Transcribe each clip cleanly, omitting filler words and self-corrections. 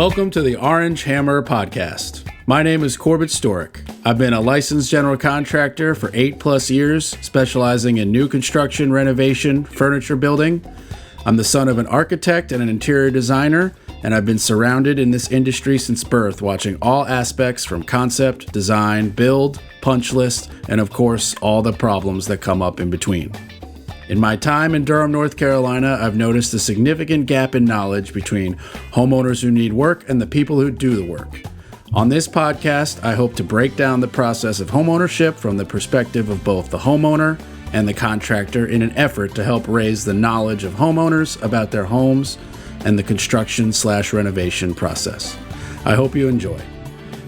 Welcome to the Orange Hammer Podcast. My name is Corbett Storick. I've been a licensed general contractor for 8+ years, specializing in new construction, renovation, furniture building. I'm the son of an architect and an interior designer, and I've been surrounded in this industry since birth, watching all aspects from concept, design, build, punch list, and of course, all the problems that come up in between. In my time in Durham, North Carolina, I've noticed a significant gap in knowledge between homeowners who need work and the people who do the work. On this podcast, I hope to break down the process of homeownership from the perspective of both the homeowner and the contractor in an effort to help raise the knowledge of homeowners about their homes and the construction/renovation process. I hope you enjoy.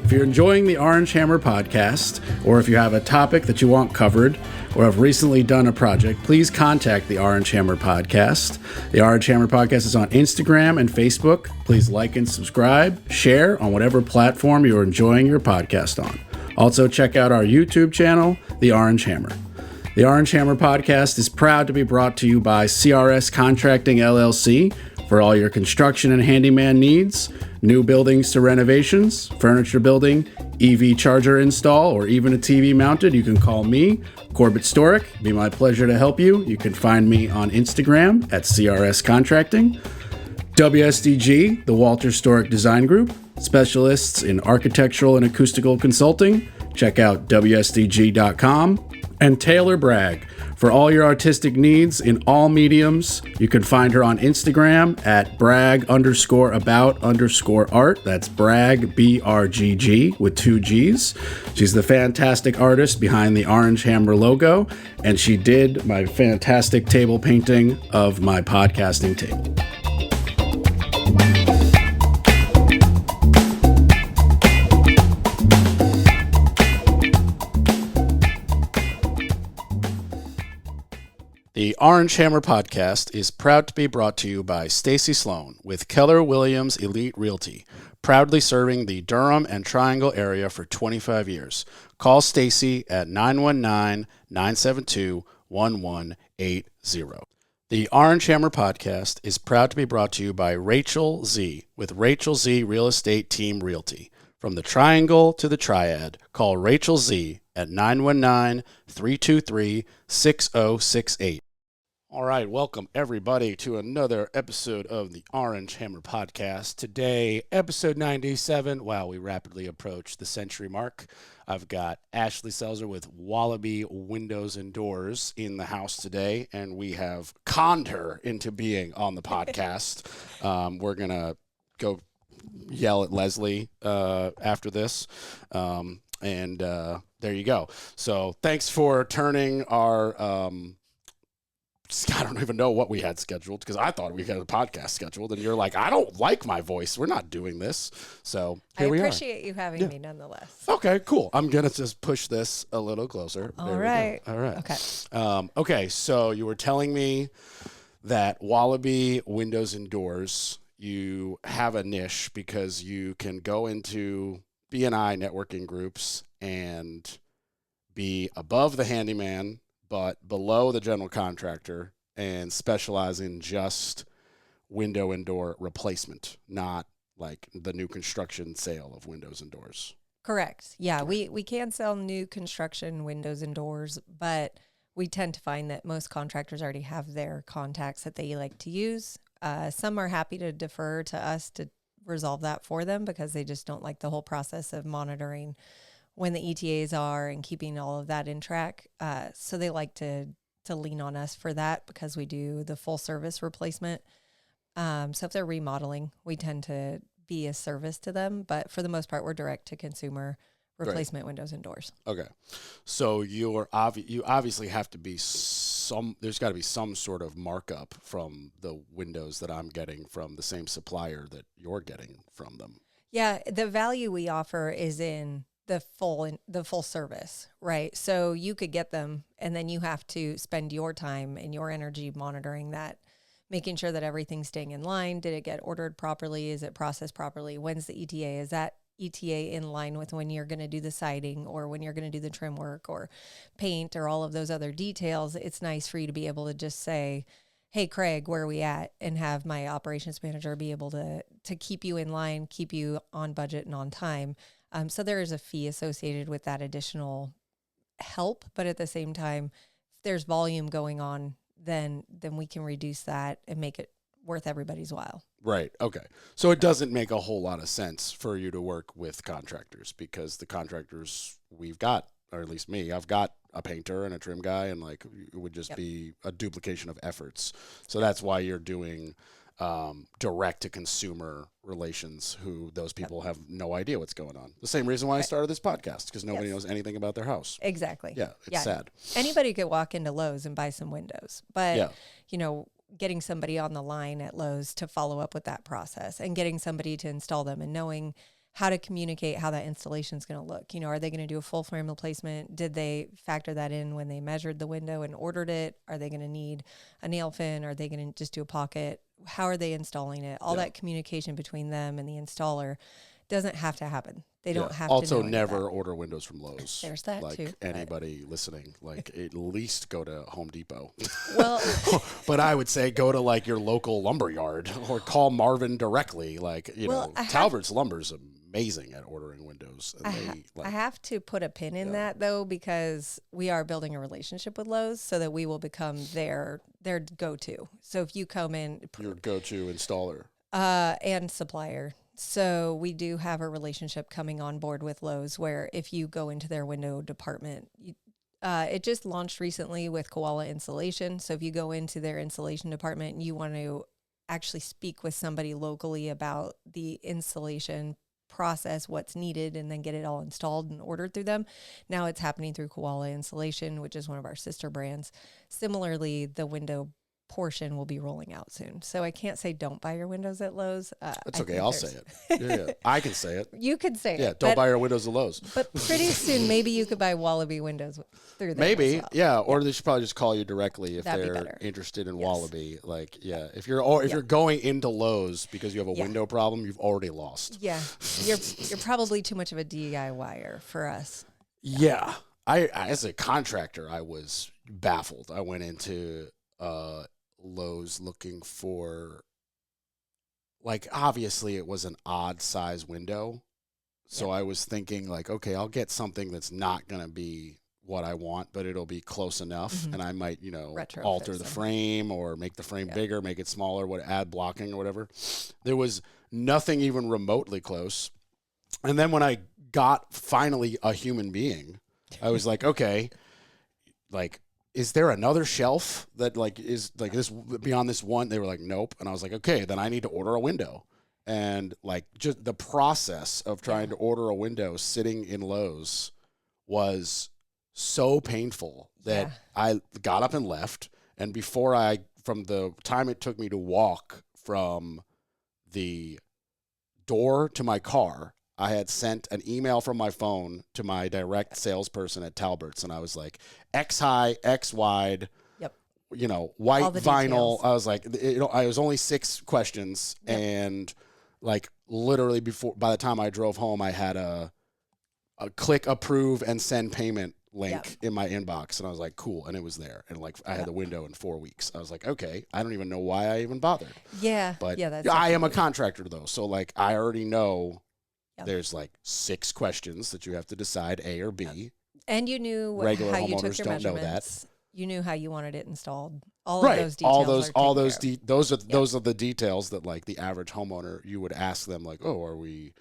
If you're enjoying the Orange Hammer Podcast, or if you have a topic that you want covered, or have recently done a project, please contact the Orange Hammer Podcast. The Orange Hammer Podcast is on Instagram and Facebook. Please like and subscribe, share on whatever platform you're enjoying your podcast on. Also, check out our YouTube channel, The Orange Hammer. The Orange Hammer Podcast is proud to be brought to you by CRS Contracting LLC for all your construction and handyman needs, new buildings to renovations, furniture building, EV charger install, or even a TV mounted. You can call me, Corbett Storick. It'd be my pleasure to help you. You can find me on Instagram at CRS Contracting. WSDG, the Walter Storick Design Group, specialists in architectural and acoustical consulting. Check out WSDG.com. And Taylor Bragg, for all your artistic needs in all mediums. You can find her on Instagram at brag_about_art. That's brag, BRGG, with 2 G's. She's the fantastic artist behind the Orange Hammer logo, and she did my fantastic table painting of my podcasting table. The Orange Hammer Podcast is proud to be brought to you by Stacy Sloan with Keller Williams Elite Realty, proudly serving the Durham and Triangle area for 25 years. Call Stacy at 919-972-1180. The Orange Hammer Podcast is proud to be brought to you by Rachel Z with Rachel Z Real Estate Team Realty. From the Triangle to the Triad, call Rachel Z at 919-323-6068. All right, welcome everybody to another episode of the Orange Hammer Podcast. Today, episode 97. Wow, we rapidly approach the century mark. I've got Ashley Selzer with Wallaby Windows and Doors in the house today, and we have conned her into being on the podcast. We're going to go yell at Leslie after this, and there you go. So thanks for turning our I don't even know what we had scheduled, because I thought we had a podcast scheduled, and you're like, I don't like my voice. We're not doing this. So here we are. I appreciate you having me nonetheless. Okay, cool. I'm going to just push this a little closer. All right. Okay. Okay, so you were telling me that Wallaby Windows and Doors, you have a niche because you can go into B&I networking groups and be above the handyman, but below the general contractor, and specialize in just window and door replacement, not like the new construction sale of windows and doors. Correct. Yeah, we can sell new construction windows and doors, but we tend to find that most contractors already have their contacts that they like to use. Some are happy to defer to us to resolve that for them because they just don't like the whole process of monitoring when the ETAs are and keeping all of that in track. So they like to lean on us for that because we do the full service replacement. So if they're remodeling, we tend to be a service to them. But for the most part, we're direct to consumer replacement windows and doors. Okay. So you obviously have to be there's got to be some sort of markup from the windows that I'm getting from the same supplier that you're getting from them. Yeah. The value we offer is in the full service, right? So you could get them and then you have to spend your time and your energy monitoring that, making sure that everything's staying in line. Did it get ordered properly? Is it processed properly? When's the ETA? Is that ETA in line with when you're going to do the siding or when you're going to do the trim work or paint or all of those other details? It's nice for you to be able to just say, hey, Craig, where are we at? And have my operations manager be able to keep you in line, keep you on budget and on time. So there is a fee associated with that additional help, but at the same time, if there's volume going on, then we can reduce that and make it worth everybody's while. Right. Okay. So it doesn't make a whole lot of sense for you to work with contractors, because the contractors we've got, or at least me, I've got a painter and a trim guy, and like it would just be a duplication of efforts. So that's why you're doing direct to consumer relations, who those people have no idea what's going on. The same reason why I started this podcast, because nobody knows anything about their house. Exactly. Yeah. It's sad. Anybody could walk into Lowe's and buy some windows, but you know, getting somebody on the line at Lowe's to follow up with that process and getting somebody to install them and knowing how to communicate how that installation is going to look. You know, are they going to do a full frame replacement? Did they factor that in when they measured the window and ordered it? Are they going to need a nail fin? Are they going to just do a pocket? How are they installing it? All that communication between them and the installer doesn't have to happen. They don't have to. Also, never order windows from Lowe's. There's that like too. Anybody listening, like at least go to Home Depot. Well, but I would say go to like your local lumber yard or call Marvin directly. Like, you know, Talbert's Lumber's amazing at ordering windows. And I have to put a pin in that though, because we are building a relationship with Lowe's so that we will become their go-to. So if you come in, your go-to installer and supplier. So we do have a relationship coming on board with Lowe's where if you go into their window department, it just launched recently with Koala Insulation. So if you go into their insulation department and you want to actually speak with somebody locally about the installation process, what's needed, and then get it all installed and ordered through them. Now it's happening through Koala Insulation, which is one of our sister brands. Similarly, the window portion will be rolling out soon. So I can't say don't buy your windows at Lowe's. That's okay. I'll say it. Yeah. I can say it. You could say it. Yeah, don't buy your windows at Lowe's. But pretty soon, maybe you could buy Wallaby windows through there. Maybe, or they should probably just call you directly if they're interested in Wallaby. Like, if you're going into Lowe's because you have a window problem, you've already lost. Yeah, you're probably too much of a DIYer for us. Yeah, I as a contractor, I was baffled. I went into Lowe's looking for, like, obviously it was an odd size window. So I was thinking like, okay, I'll get something that's not going to be what I want, but it'll be close enough. And I might, alter the frame or make the frame bigger, make it smaller, add blocking or whatever. There was nothing even remotely close. And then when I got finally a human being, I was like, okay, like, is there another shelf that like is like this beyond this one? They were like, nope. And I was like, okay, then I need to order a window. And like just the process of trying to order a window sitting in Lowe's was so painful that I got up and left. And from the time it took me to walk from the door to my car, I had sent an email from my phone to my direct salesperson at Talbert's, and I was like, X high, X wide, white vinyl. Details. I was like, I was only 6 questions, and like literally by the time I drove home, I had a click approve and send payment link in my inbox, and I was like, cool, and it was there, and like I had the window in 4 weeks. I was like, okay, I don't even know why I even bothered. But I am a contractor though, so like I already know. There's like 6 questions that you have to decide, A or B. And you knew regular how you homeowners took your don't know measurements. that. You knew how you wanted it installed. All of those details. Those are the details that like the average homeowner, you would ask them like, oh, are we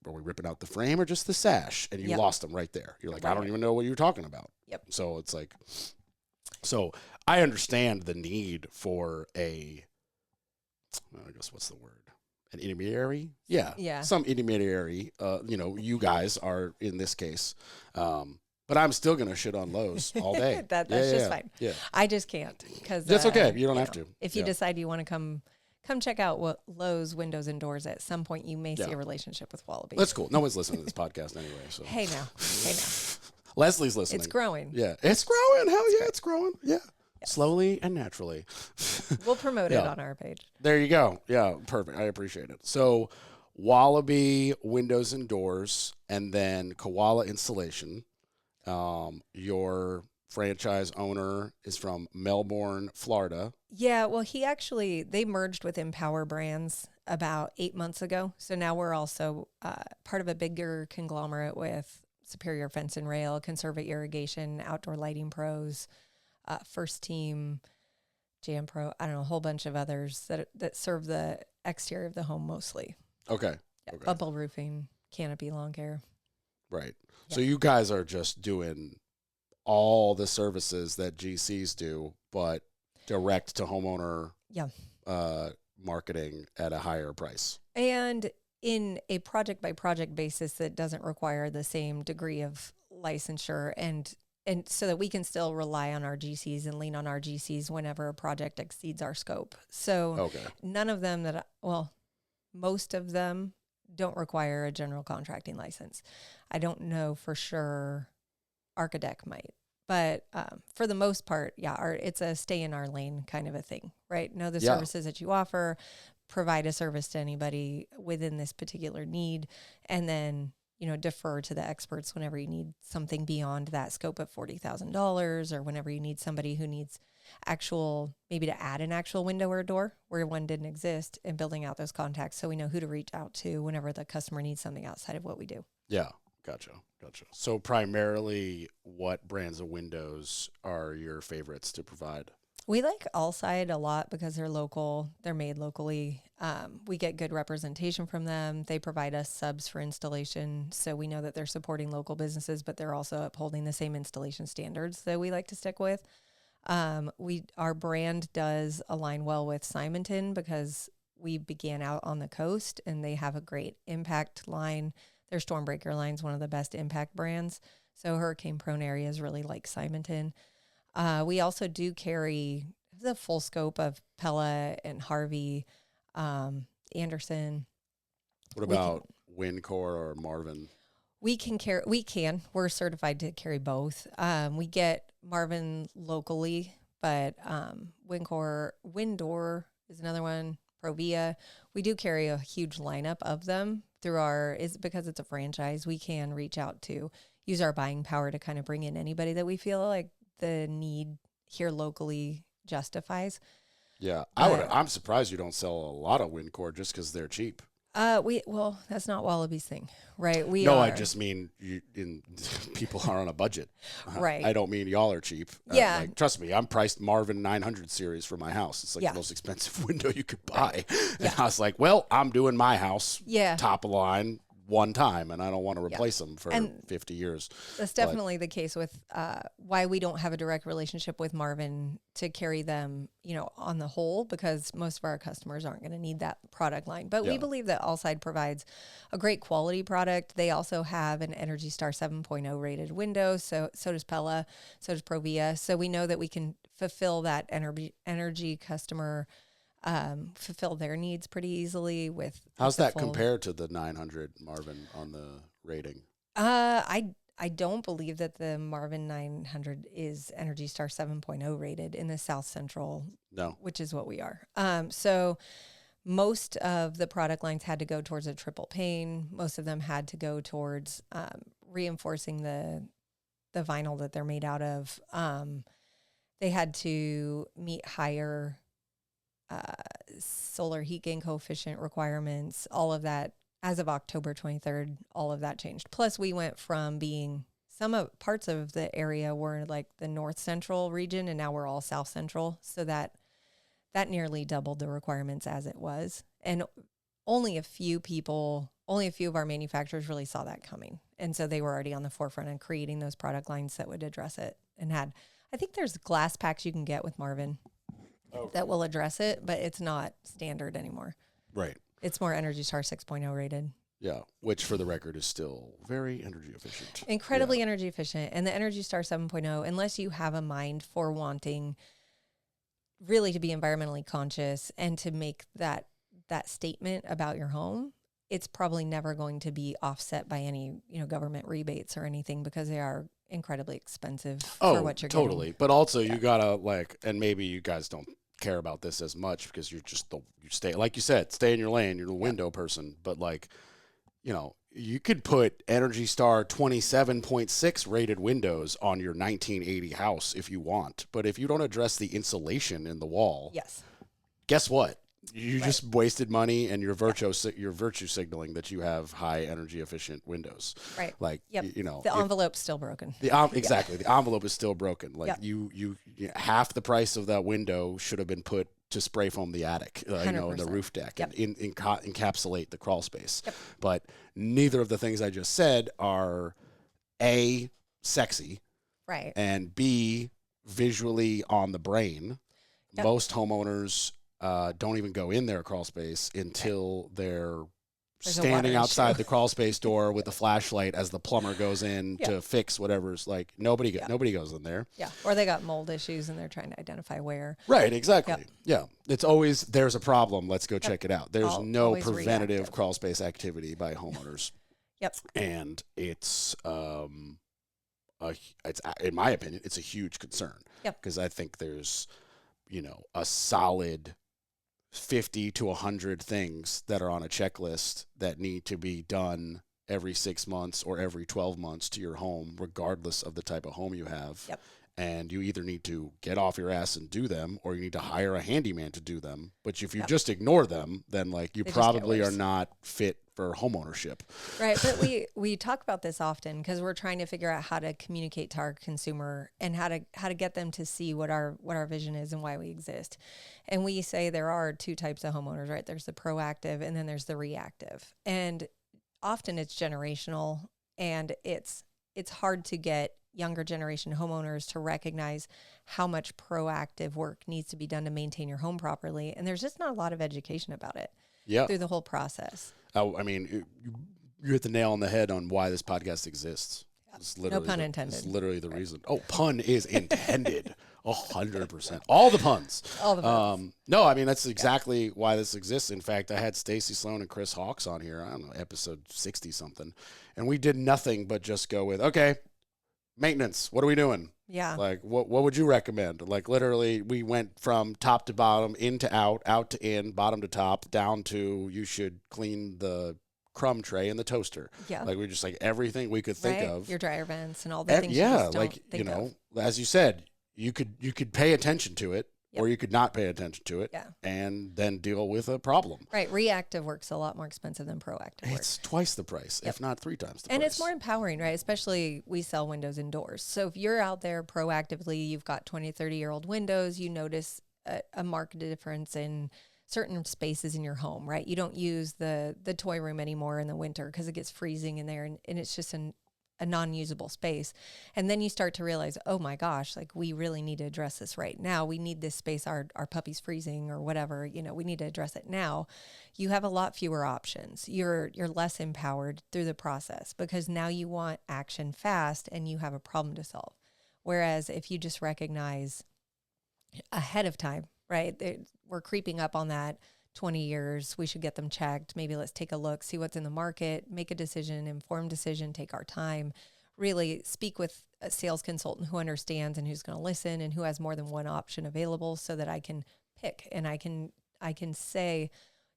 ripping out the frame or just the sash? And you lost them right there. You're like, I don't even know what you're talking about. Yep. So it's like, so I understand the need for I guess what's the word? An intermediary? Yeah. Some intermediary, you guys are in this case. But I'm still going to shit on Lowe's all day. That's just fine. Yeah. I just can't. Because that's okay. You don't have to. If you decide you want to come check out what Lowe's windows and doors, at some point you may see a relationship with Wallaby. That's cool. No one's listening to this podcast anyway. So Hey now. Leslie's listening. It's growing. Yeah. It's growing. Hell yeah, it's growing. Yeah. Slowly and naturally. We'll promote it on our page. There you go. Yeah, perfect. I appreciate it. So Wallaby windows and doors, and then Koala Insulation. Your franchise owner is from Melbourne, Florida. Yeah, well, they merged with Empower Brands about 8 months ago. So now we're also part of a bigger conglomerate with Superior Fence and Rail, Conserva Irrigation, Outdoor Lighting Pros, First Team, Jam Pro, I don't know, a whole bunch of others that serve the exterior of the home mostly. Okay. Yeah, Okay. Bubble roofing, canopy, lawn care. Right. Yeah. So you guys are just doing all the services that GCs do, but direct to homeowner Yeah. marketing at a higher price. And in a project by project basis that doesn't require the same degree of licensure and so that we can still rely on our GCs and lean on our GCs whenever a project exceeds our scope. So none of them most of them don't require a general contracting license. I don't know for sure. Architect might, but for the most part, it's a stay in our lane kind of a thing, right? Know the services that you offer, provide a service to anybody within this particular need, and then defer to the experts whenever you need something beyond that scope of $40,000, or whenever you need somebody who needs maybe to add an actual window or door where one didn't exist, and building out those contacts so we know who to reach out to whenever the customer needs something outside of what we do. Yeah. Gotcha. So primarily, what brands of windows are your favorites to provide? We like Allside a lot because they're local. They're made locally. We get good representation from them. They provide us subs for installation, so we know that they're supporting local businesses, but they're also upholding the same installation standards that we like to stick with. Our brand does align well with Simonton because we began out on the coast, and they have a great impact line. Their Stormbreaker line is one of the best impact brands. So hurricane-prone areas really like Simonton. We also do carry the full scope of Pella and Harvey, Anderson. What about Windcore or Marvin? We can. We're certified to carry both. We get Marvin locally, but Windor is another one. Provia. We do carry a huge lineup of them because it's a franchise. We can reach out to use our buying power to kind of bring in anybody that we feel like the need here locally justifies. Yeah, I'm surprised you don't sell a lot of Windcore just because they're cheap. That's not Wallaby's thing, right? I just mean people are on a budget, right? I don't mean y'all are cheap. Yeah, trust me, I'm priced Marvin 900 series for my house. It's like the most expensive window you could buy. And I was like, well, I'm doing my house top of line one time, and I don't want to replace them for 50 years. That's definitely the case with why we don't have a direct relationship with Marvin to carry them, on the whole, because most of our customers aren't going to need that product line. But we believe that Allside provides a great quality product. They also have an Energy Star 7.0 rated window. So does Pella, so does Provia. So we know that we can fulfill that energy customer fulfill their needs pretty easily with. How's that compared to the 900 Marvin on the rating? I don't believe that the Marvin 900 is Energy Star 7.0 rated in the South Central. No, which is what we are. So most of the product lines had to go towards a triple pane. Most of them had to go towards reinforcing the vinyl that they're made out of. They had to meet higher solar heat gain coefficient requirements, all of that. As of October 23rd, all of that changed. Plus, we went from being parts of the area were like the north central region, and now we're all south central. So that nearly doubled the requirements as it was. And only a few of our manufacturers really saw that coming. And so they were already on the forefront of creating those product lines that would address it, and I think there's glass packs you can get with Marvin that will address it, but it's not standard anymore. Right. It's more Energy Star 6.0 rated. Yeah, which for the record is still very energy efficient. Incredibly energy efficient. And the Energy Star 7.0, unless you have a mind for wanting really to be environmentally conscious and to make that statement about your home, it's probably never going to be offset by any government rebates or anything, because they are incredibly expensive for what you're getting. Totally. But also you gotta and maybe you guys don't care about this as much because you're just you stay, like you said, stay in your lane. You're the window person, but you could put Energy Star 27.6 rated windows on your 1980 house if you want. But if you don't address the insulation in the wall, Yes. guess what? You just wasted money, and you're virtue signaling that you have high energy efficient windows. Right. Like, Yep. you know, The envelope's still broken. Exactly. The envelope is still broken. Like you half the price of that window should have been put to spray foam the attic, in the roof deck, and encapsulate the crawl space. Yep. But neither of the things I just said are A, sexy, Right. and B, visually on the brain. Yep. Most homeowners don't even go in their crawl space until they're standing outside the crawl space door with a flashlight as the plumber goes in to fix whatever's like nobody goes in there. Yeah. Or they got mold issues and they're trying to identify where. Right, exactly. Yep. Yeah. It's always there's a problem, let's go check it out. There's no always preventative reactive. crawl space activity by homeowners. Yep. And it's it's in my opinion, it's a huge concern. Yep. Because I think there's, a solid 50 to 100 things that are on a checklist that need to be done every 6 months or every 12 months to your home, regardless of the type of home you have. Yep. And you either need to get off your ass and do them, or you need to hire a handyman to do them. But if you just ignore them, then you probably are not fit for homeownership. Right. But we talk about this often because we're trying to figure out how to communicate to our consumer and how to get them to see what our vision is and why we exist. And we say there are two types of homeowners, right? There's the proactive and then there's the reactive. And often it's generational, and it's hard to get younger generation homeowners to recognize how much proactive work needs to be done to maintain your home properly. And there's just not a lot of education about it through the whole process. I mean, you hit the nail on the head on why this podcast exists. No pun intended. It's literally the reason. Oh, pun is intended. 100%. All the puns. All the puns. No, I mean, that's exactly why this exists. In fact, I had Stacy Sloan and Chris Hawks on here, I don't know, episode 60 something. And we did nothing but just go with, okay, maintenance. What are we doing? Yeah. Like, what would you recommend? Like, literally, we went from top to bottom, in to out to in, bottom to top, down to you should clean the crumb tray in the toaster. Yeah. Like, we just everything we could think of. Your dryer vents and all the things you just don't think of. As you said, you could pay attention to it, or you could not pay attention to it, and then deal with a problem. Right. Reactive work's a lot more expensive than proactive work. It's twice the price, if not 3 times the price. And it's more empowering, right? Especially we sell windows and doors. So if you're out there proactively, you've got 20, 30-year-old windows, you notice a marked difference in certain spaces in your home, right? You don't use the toy room anymore in the winter because it gets freezing in there, and it's just a non-usable space. And then you start to realize, oh my gosh, we really need to address this right now. We need this space. Our puppy's freezing or whatever, we need to address it now. You have a lot fewer options. You're less empowered through the process because now you want action fast and you have a problem to solve. Whereas if you just recognize ahead of time, right, we're creeping up on that 20 years, we should get them checked. Maybe let's take a look, see what's in the market, make a decision, informed decision, take our time, really speak with a sales consultant who understands and who's going to listen and who has more than one option available so that I can pick and I can say,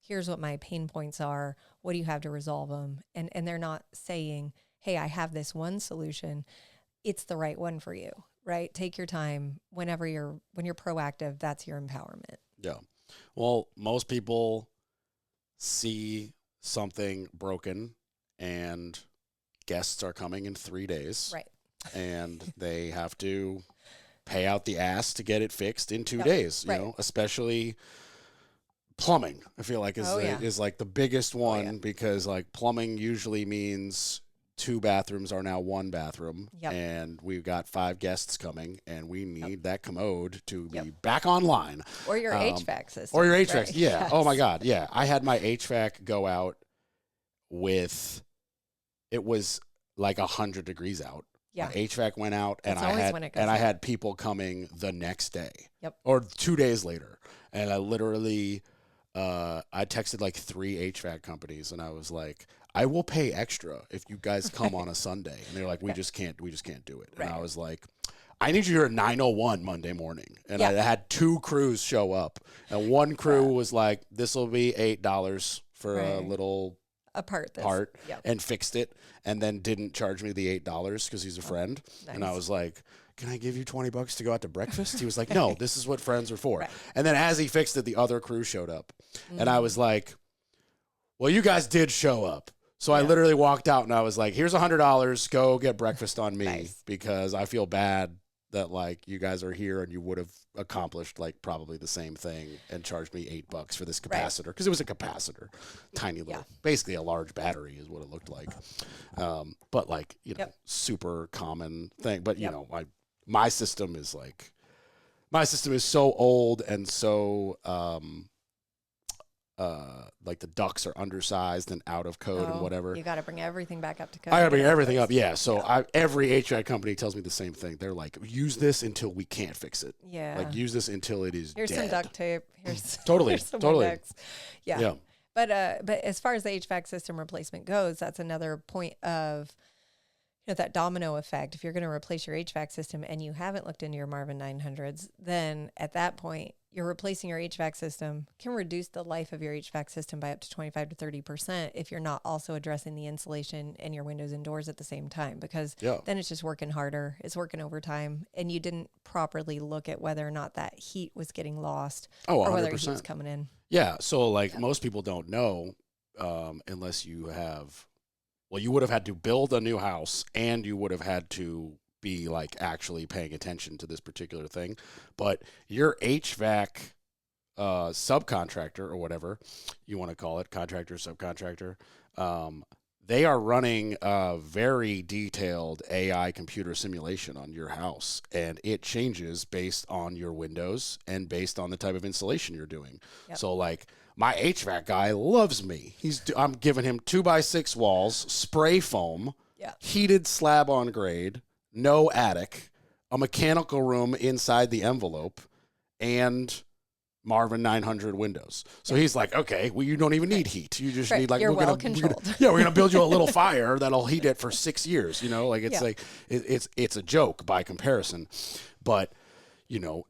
here's what my pain points are. What do you have to resolve them? And they're not saying, hey, I have this one solution. It's the right one for you, right? Take your time. When you're proactive, that's your empowerment. Yeah. Well, most people see something broken and guests are coming in 3 days. Right. And they have to pay out the ass to get it fixed in 2 days, especially plumbing. I feel like is like the biggest one because plumbing usually means 2 bathrooms are now 1 bathroom, and we've got 5 guests coming, and we need that commode to be back online. Or your HVAC system. Or your HVAC, right? Yes. Oh, my God, yeah. I had my HVAC go out it was 100 degrees out. Yeah. My HVAC went out, and I had people coming the next day. Yep. Or 2 days later, and I literally, I texted 3 HVAC companies, and I was like, I will pay extra if you guys come on a Sunday. And they're like, we just can't do it. And I was like, I need you here at 9:01 Monday morning. And I had 2 crews show up. And one crew was like, this will be $8 for a little a part yep. and fixed it, and then didn't charge me the $8 because he's a friend. Nice. And I was like, can I give you $20 to go out to breakfast? He was like, no, this is what friends are for. Right. And then as he fixed it, the other crew showed up. And I was like, well, you guys did show up. So I literally walked out and I was like, here's $100, go get breakfast on me because I feel bad that like you guys are here and you would have accomplished like probably the same thing and charged me $8 for this capacitor because it was a capacitor, tiny little, basically a large battery is what it looked like. But like, you know, super common thing. But you know, my system is so old and so, like the ducts are undersized and out of code and whatever. You got to bring everything back up to code. I got to bring everything up. Yeah. So every HVAC company tells me the same thing. They're like, use this until we can't fix it. Yeah. Like use this until it is Here's dead. some duct tape. Here's Totally. ducts. Yeah. But as far as the HVAC system replacement goes, that's another point of, you know, that domino effect. If you're going to replace your HVAC system and you haven't looked into your Marvin 900s, then at that point, you're replacing your HVAC system, can reduce the life of your HVAC system by up to 25 to 30% if you're not also addressing the insulation and your windows and doors at the same time, because then it's just working harder, it's working overtime, and you didn't properly look at whether or not that heat was getting lost or whether heat was coming in. Yeah, so like most people don't know unless you have, well, you would have had to build a new house and you would have had to be like actually paying attention to this particular thing. But your HVAC subcontractor or whatever you want to call it, contractor, subcontractor, they are running a very detailed AI computer simulation on your house, and it changes based on your windows and based on the type of installation you're doing. So like my HVAC guy loves me. I'm giving him 2x6 walls, spray foam, heated slab on grade, no attic, a mechanical room inside the envelope, and Marvin 900 windows. So he's like, okay, well, you don't even need heat. You just need like, we're gonna build you a little fire that'll heat it for 6 years. You know, like it's like, it's a joke by comparison, but you know,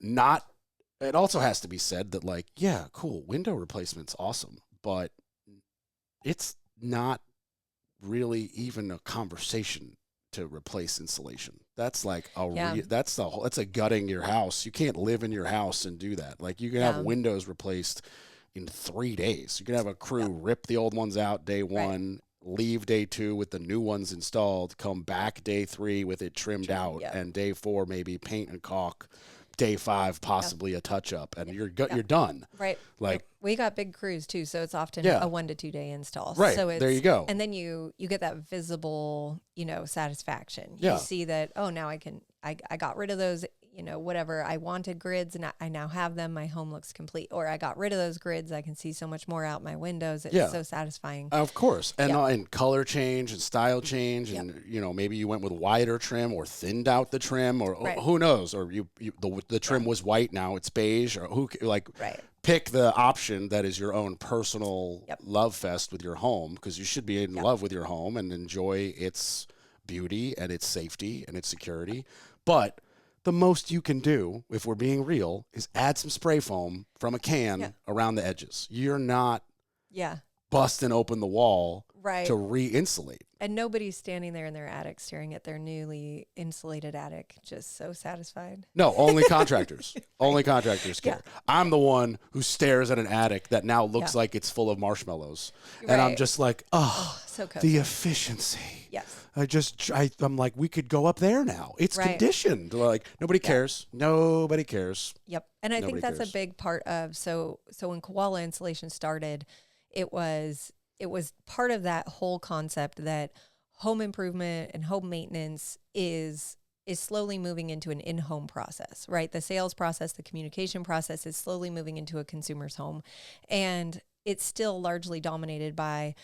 it also has to be said that like, yeah, cool. Window replacement's awesome, but it's not really even a conversation to replace insulation. That's like that's a gutting your house. You can't live in your house and do that. Like you can have windows replaced in 3 days. You can have a crew rip the old ones out day one, leave day 2 with the new ones installed, come back day 3 with it trimmed out, and day 4 maybe paint and caulk. Day 5 possibly a touch up, and you're done. Right. Like we got big crews too, so it's often a 1 to 2 day install. Right. So there you go. And then you get that visible, you know, satisfaction. Yeah. You see that, oh, now I got rid of those, you know, whatever I wanted grids, and I now have them. My home looks complete. Or I got rid of those grids. I can see so much more out my windows. It's so satisfying. Of course. And color change and style change. And, you know, maybe you went with wider trim or thinned out the trim, or who knows? Or the trim was white, now it's beige, or pick the option that is your own personal love fest with your home, because you should be in love with your home and enjoy its beauty and its safety and its security. But the most you can do, if we're being real, is add some spray foam from a can around the edges. You're not busting open the wall to re-insulate. And nobody's standing there in their attic staring at their newly insulated attic, just so satisfied. No, only contractors. Only contractors care. I'm the one who stares at an attic that now looks like it's full of marshmallows. And I'm just like, so cozy. The efficiency. Yes. I'm like, we could go up there now. It's conditioned. Like, nobody cares. Nobody cares. Yep. And I think that's a big part of, so when koala insulation started, it was part of that whole concept that home improvement and home maintenance is slowly moving into an in-home process, right? The sales process, the communication process is slowly moving into a consumer's home. And it's still largely dominated by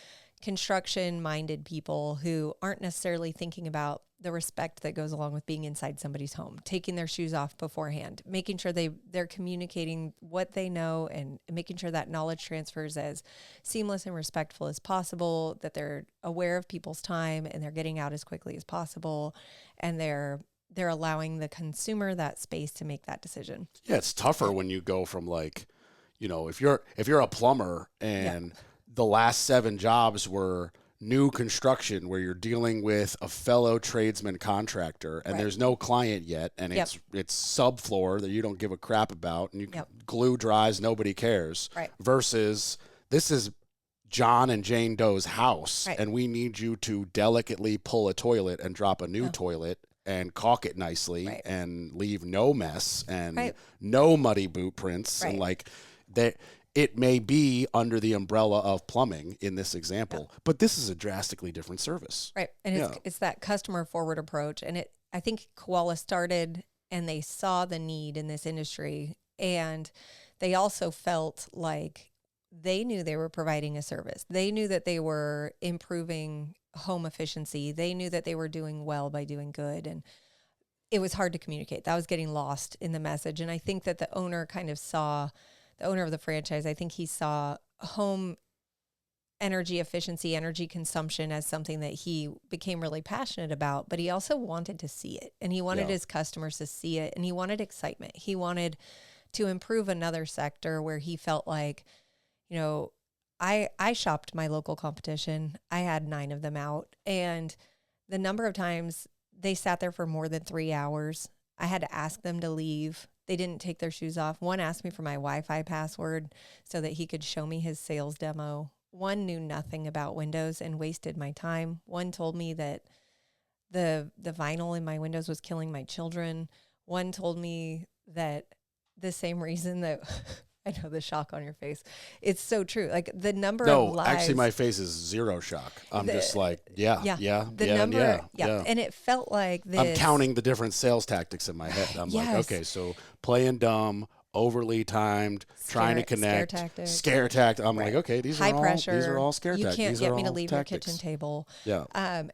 construction-minded people who aren't necessarily thinking about the respect that goes along with being inside somebody's home, taking their shoes off beforehand, making sure they're communicating what they know and making sure that knowledge transfers as seamless and respectful as possible, that they're aware of people's time and they're getting out as quickly as possible, and they're allowing the consumer that space to make that decision. Yeah, it's tougher when you go from like, you know, if you're a plumber and the last 7 jobs were new construction where you're dealing with a fellow tradesman contractor and there's no client yet, and it's subfloor that you don't give a crap about, and you glue dries, nobody cares, versus this is John and Jane Doe's house, and we need you to delicately pull a toilet and drop a new toilet and caulk it nicely and leave no mess and no muddy boot prints, and like that. It may be under the umbrella of plumbing in this example, but this is a drastically different service. Right. And it's that customer forward approach. And I think Koala started and they saw the need in this industry, and they also felt like they knew they were providing a service. They knew that they were improving home efficiency. They knew that they were doing well by doing good. And it was hard to communicate. That was getting lost in the message. And I think that the owner of the franchise, I think he saw home energy efficiency, energy consumption as something that he became really passionate about, but he also wanted to see it, and he wanted his customers to see it, and he wanted excitement. He wanted to improve another sector where he felt like, I shopped my local competition. I had 9 of them out, and the number of times they sat there for more than 3 hours, I had to ask them to leave. They didn't take their shoes off. One asked me for my Wi-Fi password so that he could show me his sales demo. One knew nothing about windows and wasted my time. One told me that the vinyl in my windows was killing my children. One told me that the same reason that I know the shock on your face. It's so true. Like the number of lives. Actually, my face is zero shock. I'm just like, yeah. And it felt like this. I'm counting the different sales tactics in my head. I'm like, okay, so playing dumb, overly timed, trying to connect, scare tactics. I'm like, okay, these are all scare tactics. You can't get me to leave your kitchen table. Yeah.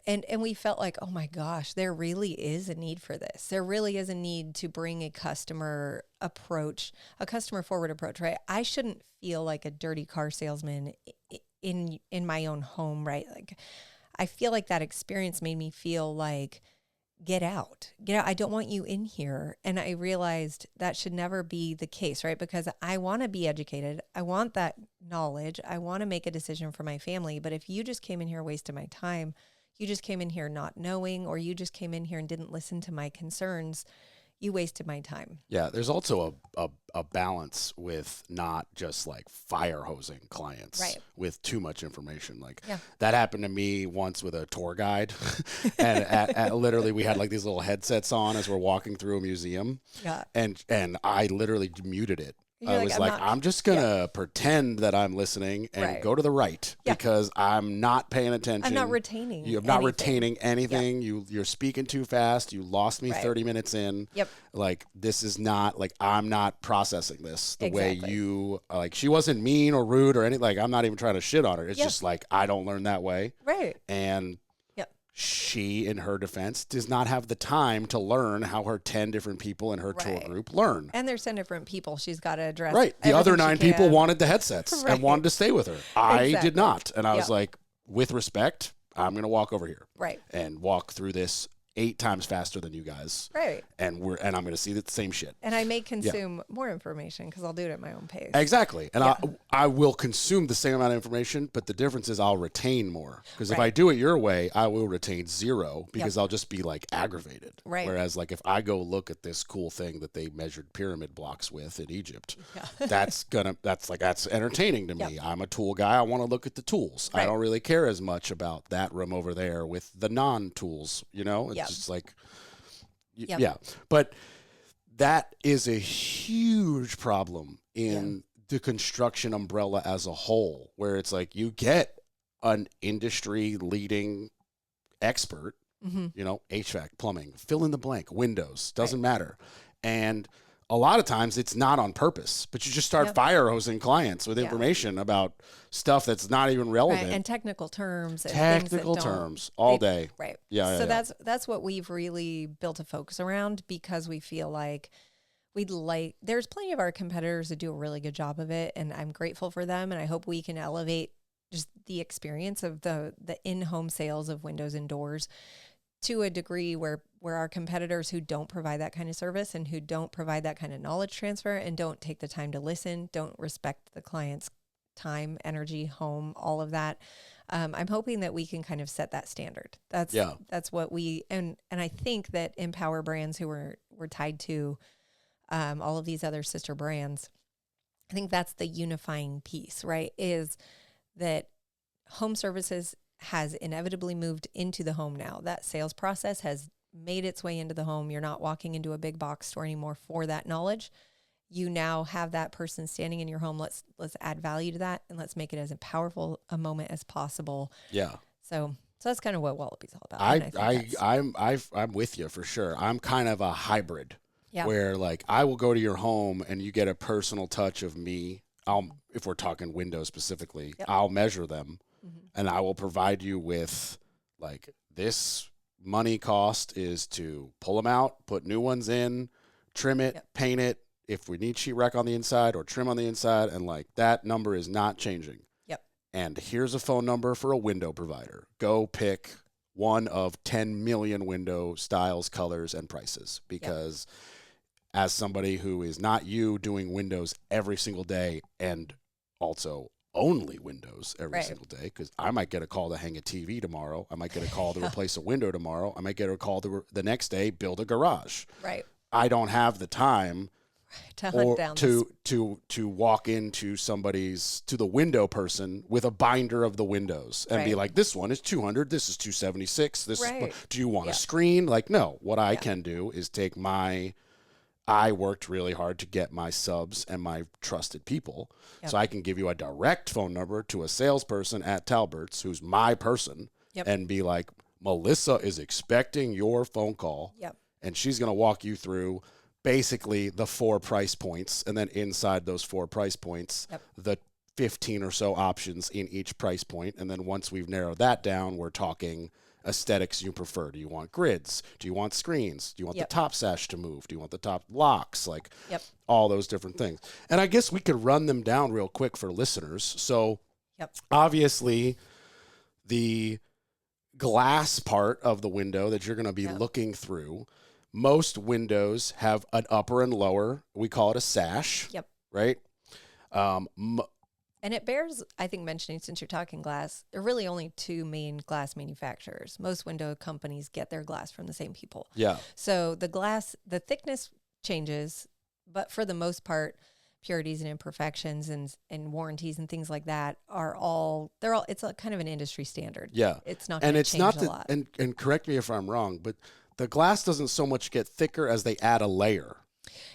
And we felt like, oh my gosh, there really is a need for this. There really is a need to bring a customer forward approach, right? I shouldn't feel like a dirty car salesman in my own home, right? Like, I feel like that experience made me feel like, get out. I don't want you in here. And I realized that should never be the case, right? Because I want to be educated. I want that knowledge. I want to make a decision for my family. But if you just came in here wasting my time, you just came in here not knowing, or you just came in here and didn't listen to my concerns, you wasted my time. Yeah, there's also a balance with not just like fire hosing clients with too much information. Like that happened to me once with a tour guide, and at literally we had like these little headsets on as we're walking through a museum, and I literally muted it. I was like, I'm just going to pretend that I'm listening and go to the right because I'm not paying attention. I'm not retaining You're not retaining anything. You're speaking too fast. You lost me 30 minutes in. Like, this is not, like, I'm not processing this the way you, like, she wasn't mean or rude or anything. Like, I'm not even trying to shit on her. It's just like, I don't learn that way. Right. And she, in her defense, does not have the time to learn how her 10 different people in her tour group learn. And there's 10 different people she's got to address. Right. The other 9 people wanted the headsets and wanted to stay with her. I did not. And I was like, with respect, I'm going to walk over here. Right. And walk through this 8 times faster than you guys. Right. And I'm going to see the same shit. And I may consume more information because I'll do it at my own pace. Exactly. And I will consume the same amount of information, but the difference is I'll retain more. Because if I do it your way, I will retain 0 because I'll just be like aggravated. Right. Whereas like if I go look at this cool thing that they measured pyramid blocks with in Egypt, that's entertaining to me. I'm a tool guy. I want to look at the tools. I don't really care as much about that room over there with the non-tools, It's just like, but that is a huge problem in the construction umbrella as a whole, where it's like you get an industry leading expert, HVAC, plumbing, fill in the blank, windows, doesn't matter. And a lot of times it's not on purpose, but you just start fire hosing clients with information about stuff that's not even relevant. Right. And technical terms. And technical terms all day. Right. Yeah. So that's what we've really built a focus around, because we feel like there's plenty of our competitors that do a really good job of it, and I'm grateful for them. And I hope we can elevate just the experience of the in-home sales of windows and doors to a degree where our competitors who don't provide that kind of service and who don't provide that kind of knowledge transfer and don't take the time to listen, don't respect the client's time, energy, home, all of that. I'm hoping that we can kind of set that standard. That's what we, and I think that Empower Brands, who we're tied to, all of these other sister brands, I think that's the unifying piece, right? Is that home services has inevitably moved into the home now. That sales process has made its way into the home. You're not walking into a big box store anymore for that knowledge. You now have that person standing in your home. Let's add value to that, and let's make it as powerful a moment as possible. Yeah. So that's kind of what Wallaby's all about. I'm with you for sure. I'm kind of a hybrid. Yeah. Where like I will go to your home and you get a personal touch of me. If we're talking windows specifically, I'll measure them and I will provide you with like this money cost is to pull them out, put new ones in, trim it, paint it. If we need sheetrock on the inside or trim on the inside, and like that number is not changing. Yep. And here's a phone number for a window provider. Go pick one of 10 million window styles, colors, and prices. Because as somebody who is not you doing windows every single day and also only windows every single day, because I might get a call to hang a TV tomorrow. I might get a call to replace a window tomorrow. I might get a call the next day, build a garage. Right. I don't have the time to hunt down to walk into to the window person with a binder of the windows and be like, this one is 200, this is 276, do you want a screen? Like, no, what I can do is take I worked really hard to get my subs and my trusted people. So I can give you a direct phone number to a salesperson at Talbert's who's my person and be like, Melissa is expecting your phone call and she's going to walk you through basically the 4 price points, and then inside those 4 price points, the 15 or so options in each price point. And then once we've narrowed that down, we're talking aesthetics you prefer. Do you want grids? Do you want screens? Do you want the top sash to move? Do you want the top locks? Like all those different things. And I guess we could run them down real quick for listeners. So obviously the glass part of the window that you're going to be looking through, most windows have an upper and lower. We call it a sash. Right? And it bears, I think, mentioning, since you're talking glass, there are really only 2 main glass manufacturers. Most window companies get their glass from the same people. So the thickness changes, but for the most part, purities and imperfections and warranties and things like that it's a kind of an industry standard. It's not going to change a lot. And correct me if I'm wrong, but the glass doesn't so much get thicker as they add a layer.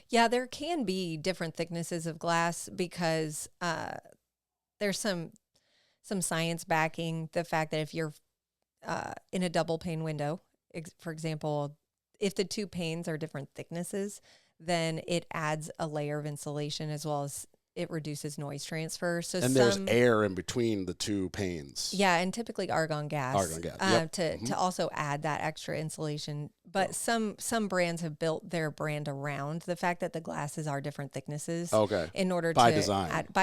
Yeah, there can be different thicknesses of glass because there's some science backing the fact that if you're in a double pane window, for example, if the 2 panes are different thicknesses, then it adds a layer of insulation as well as it reduces noise transfer. And there's air in between the 2 panes. Yeah, and typically argon gas. To also add that extra insulation. But some brands have built their brand around the fact that the glasses are different thicknesses. In order by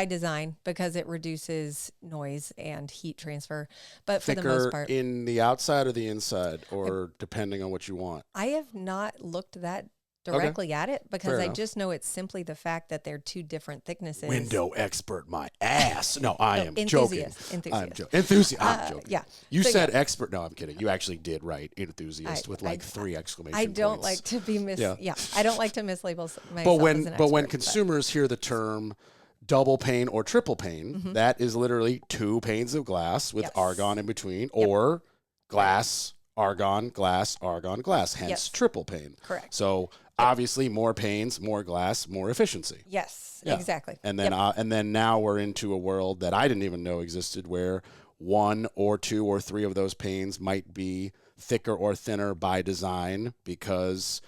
design, because it reduces noise and heat transfer. But thicker for the most part, in the outside or the inside, or depending on what you want. I have not looked that directly at it because I just know it's simply the fact that they're 2 different thicknesses. Window expert, my ass. No, I am joking. Enthusiast. I'm joking. You said expert. No, I'm kidding. You actually did write enthusiast with 3 exclamation points. I don't like to be I don't like to mislabel myself. But when consumers hear the term double pane or triple pane, that is literally 2 panes of glass with argon in between, or glass, argon, glass, argon, glass. Hence triple pane. Correct. So obviously, more panes, more glass, more efficiency. Yes, exactly. And then now we're into a world that I didn't even know existed, where 1 or 2 or 3 of those panes might be thicker or thinner by design because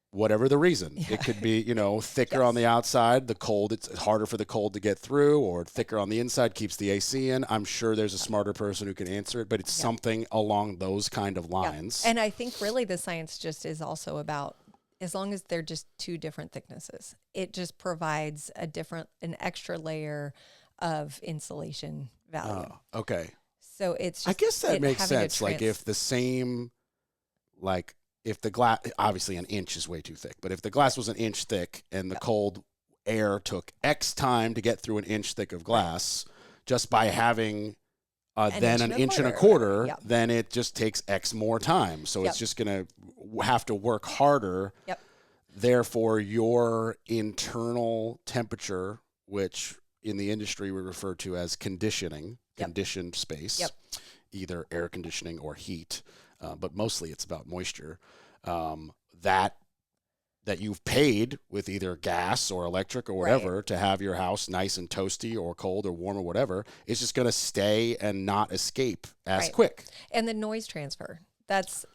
whatever the reason. It could be, thicker on the outside, it's harder for the cold to get through, or thicker on the inside keeps the AC in. I'm sure there's a smarter person who can answer it, but it's something along those kind of lines. And I think really the science just is also about, as long as they're just 2 different thicknesses, it just provides an extra layer of insulation value. Oh, okay. So it's just, I guess that makes sense. Like if the same, if the glass, obviously an inch is way too thick, but if the glass was an inch thick and the cold air took X time to get through an inch thick of glass, just by having then an inch and a quarter, quarter, yep. then it just takes X more time. So Yep. it's just going to have to work harder. Yep. Therefore, your internal temperature, which in the industry we refer to as conditioning, Yep. conditioned space, Yep. either air conditioning or heat, but mostly it's about moisture, that you've paid with either gas or electric or whatever Right. to have your house nice and toasty or cold or warm or whatever, is just going to stay and not escape as Right. quick. And the noise transfer. That's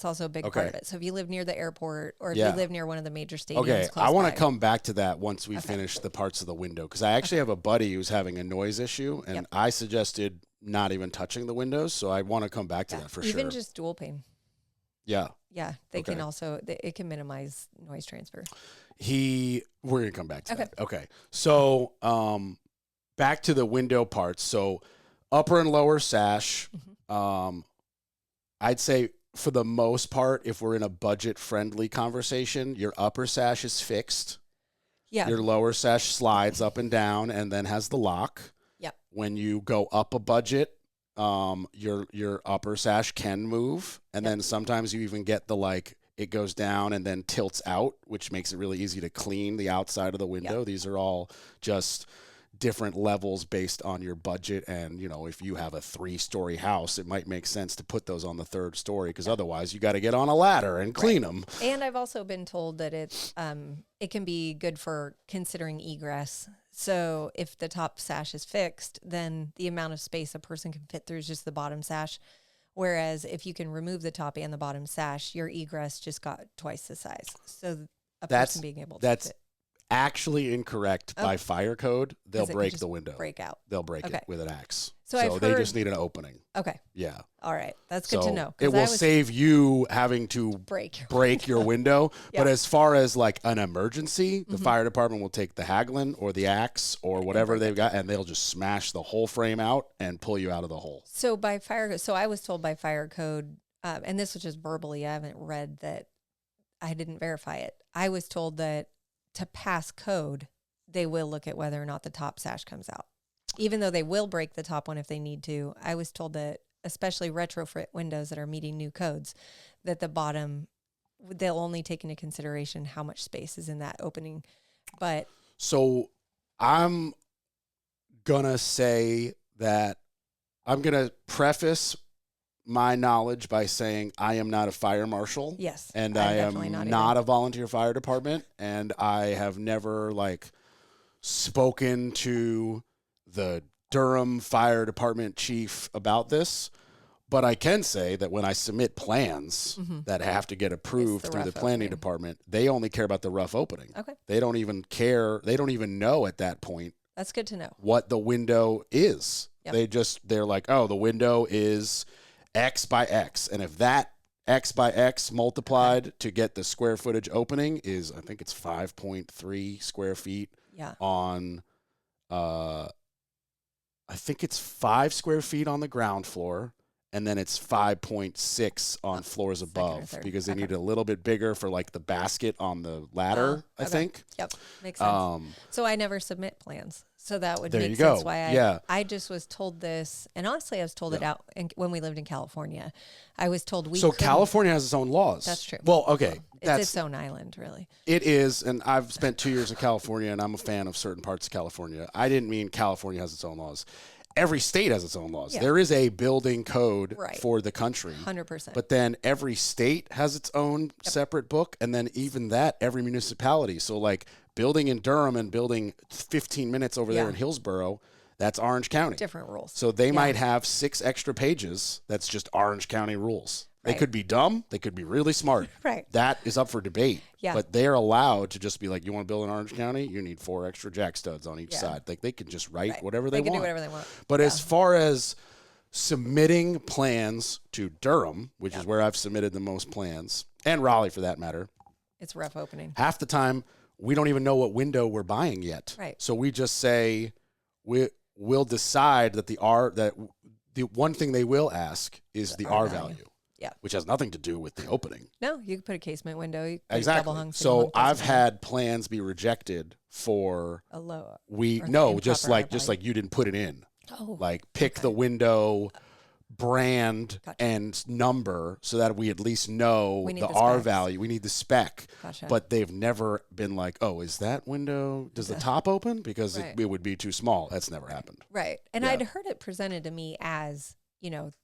also a big part Okay. of it. So if you live near the airport or if Yeah. you live near one of the major stadiums, Okay, close I want by. to come back to that once we Okay. finish the parts of the window, because I actually have a buddy who's having a noise issue, and Yep. I suggested not even touching the windows, so I want to come back to that for Even sure. just dual pane. Yeah. Yeah, they Okay. can also it can minimize noise transfer. We're gonna come back to Okay. that. Okay. So back to the window parts. So upper and lower sash. Mm-hmm. I'd say for the most part, if we're in a budget friendly conversation, your upper sash is fixed. Yeah. Your lower sash slides up and down and then has the lock. Yep. When you go up a budget, your upper sash can move, and then sometimes you even get the it goes down and then tilts out, which makes it really easy to clean the outside of the window. Yep. These are all just different levels based on your budget, and if you have a 3-story house, it might make sense to put those on the 3rd story, because otherwise you got to get on a ladder and clean them. And I've also been told that it can be good for considering egress. So if the top sash is fixed, then the amount of space a person can fit through is just the bottom sash. Whereas if you can remove the top and the bottom sash, your egress just got twice the size. So a person being able to that's fit. actually incorrect by fire code. They'll 'Cause it could break just the window. break out. They'll break Okay. it with an axe. So I've they heard- just need an opening. Okay. Yeah. All right. That's good So to know. 'Cause it I will was save you having to break your window. Yeah. But as far as an emergency, the fire department will take the haggling or the axe or whatever they've got, and they'll just smash the whole frame out and pull you out of the hole. So I was told by fire code, and this was just verbally, I haven't read that, I didn't verify it. I was told that to pass code, they will look at whether or not the top sash comes out. Even though they will break the top one if they need to, I was told that, especially retrofit windows that are meeting new codes, that the bottom, they'll only take into consideration how much space is in that opening. But So I'm going to say that I'm going to preface my knowledge by saying I am not a fire marshal. yes, And I'm I am definitely not either. a volunteer fire department. And I have never spoken to the Durham Fire Department chief about this. But I can say that when I submit plans that have to get approved the through the rough planning opening. department, they only care about the rough opening. Okay, They don't even care. They don't even know at that point that's good to know. what the window is. Yep. They're like, oh, the window is X by X. And if that X by X multiplied to get the square footage opening is, I think it's 5.3 square feet Yeah. on, I think it's 5 square feet on the ground floor. And then it's 5.6 on floors second or above third. because they Okay. need a little bit bigger for the basket on the ladder, I okay. think. Yep, makes sense. So I never submit plans. So that would There make you sense go. why Yeah. I just was told this. And honestly, I was told it out when we lived in California. I was told we So couldn't- California has its own laws. That's true. Well, okay. It's its own island, really. It is, and I've spent 2 years in California, and I'm a fan of certain parts of California. I didn't mean California has its own laws. Every state has its own laws. Yeah. There is a building code Right. for the country. 100%. But then every state has its own separate book, and then even that, every municipality. So building in Durham and building 15 minutes over there Yeah. in Hillsborough, that's Orange County. Different rules. So they might have 6 extra pages. That's just Orange County rules. They Right. could be dumb. They could be really smart. Right. That is up for debate. Yeah. But they're allowed to just be like, you want to build in Orange County? You need 4 extra jack studs on each Yeah. side. They can just write Right. whatever they can want. do whatever they want. But Yeah. as far as submitting plans to Durham, which is where I've submitted the most plans, and Raleigh for that matter, It's rough opening. half the time we don't even know what window we're buying yet. Right. So we just say we'll decide that the one thing they will ask is the R value. Yeah. Which has nothing to do with the opening. No, you could put a casement window. You could put Exactly. double hung, single So hung, I've doesn't matter. had plans be rejected for a low. we or no the just improper like R value. you didn't put it in. Oh, Like pick okay. the window brand Gotcha. and number so that we at least know We need the the R specs. value. We need the spec. Gotcha. But they've never been like, oh, is that window, does the top open? Because Right. it would be too small. That's never happened. Right. And Yeah. I'd heard it presented to me as,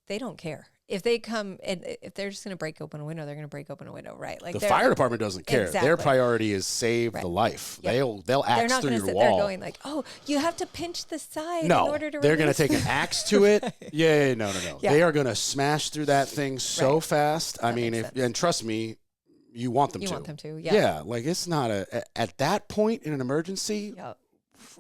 they don't care. If they come and if they're just going to break open a window, they're going to break open a window, right? Like The fire department doesn't care. Their Exactly. priority is save Right. the life. Yep. They'll they're axe not through going your to sit there wall. going like, oh, you have to pinch the side in No, order to they're going to release take an axe to it. Yeah, no. Yeah. They are going to smash through that thing so Right. fast. I That mean, makes sense. and trust me, you want them You to. want them to, yeah. Yeah, like it's not at that point in an emergency, Yep.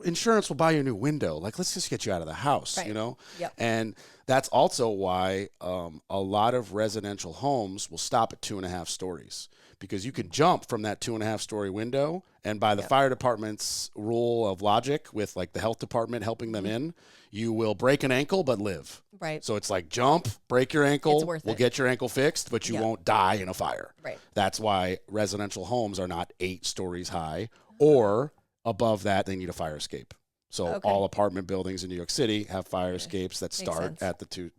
insurance will buy you a new window. Like, let's just get you out of the house, Right. Yep. And that's also why a lot of residential homes will stop at 2.5 stories, because you can jump from that 2.5 story window. And by the fire department's rule of logic, with like the health department helping them in, you will break an ankle but live. Right. So it's like jump, break your ankle, It's worth we'll it. get your ankle fixed, but you Yep. won't die in a fire. Right. That's why residential homes are not 8 stories high, or above that they need a fire escape. So Okay. all apartment buildings in New York City have fire escapes that Makes start sense. at the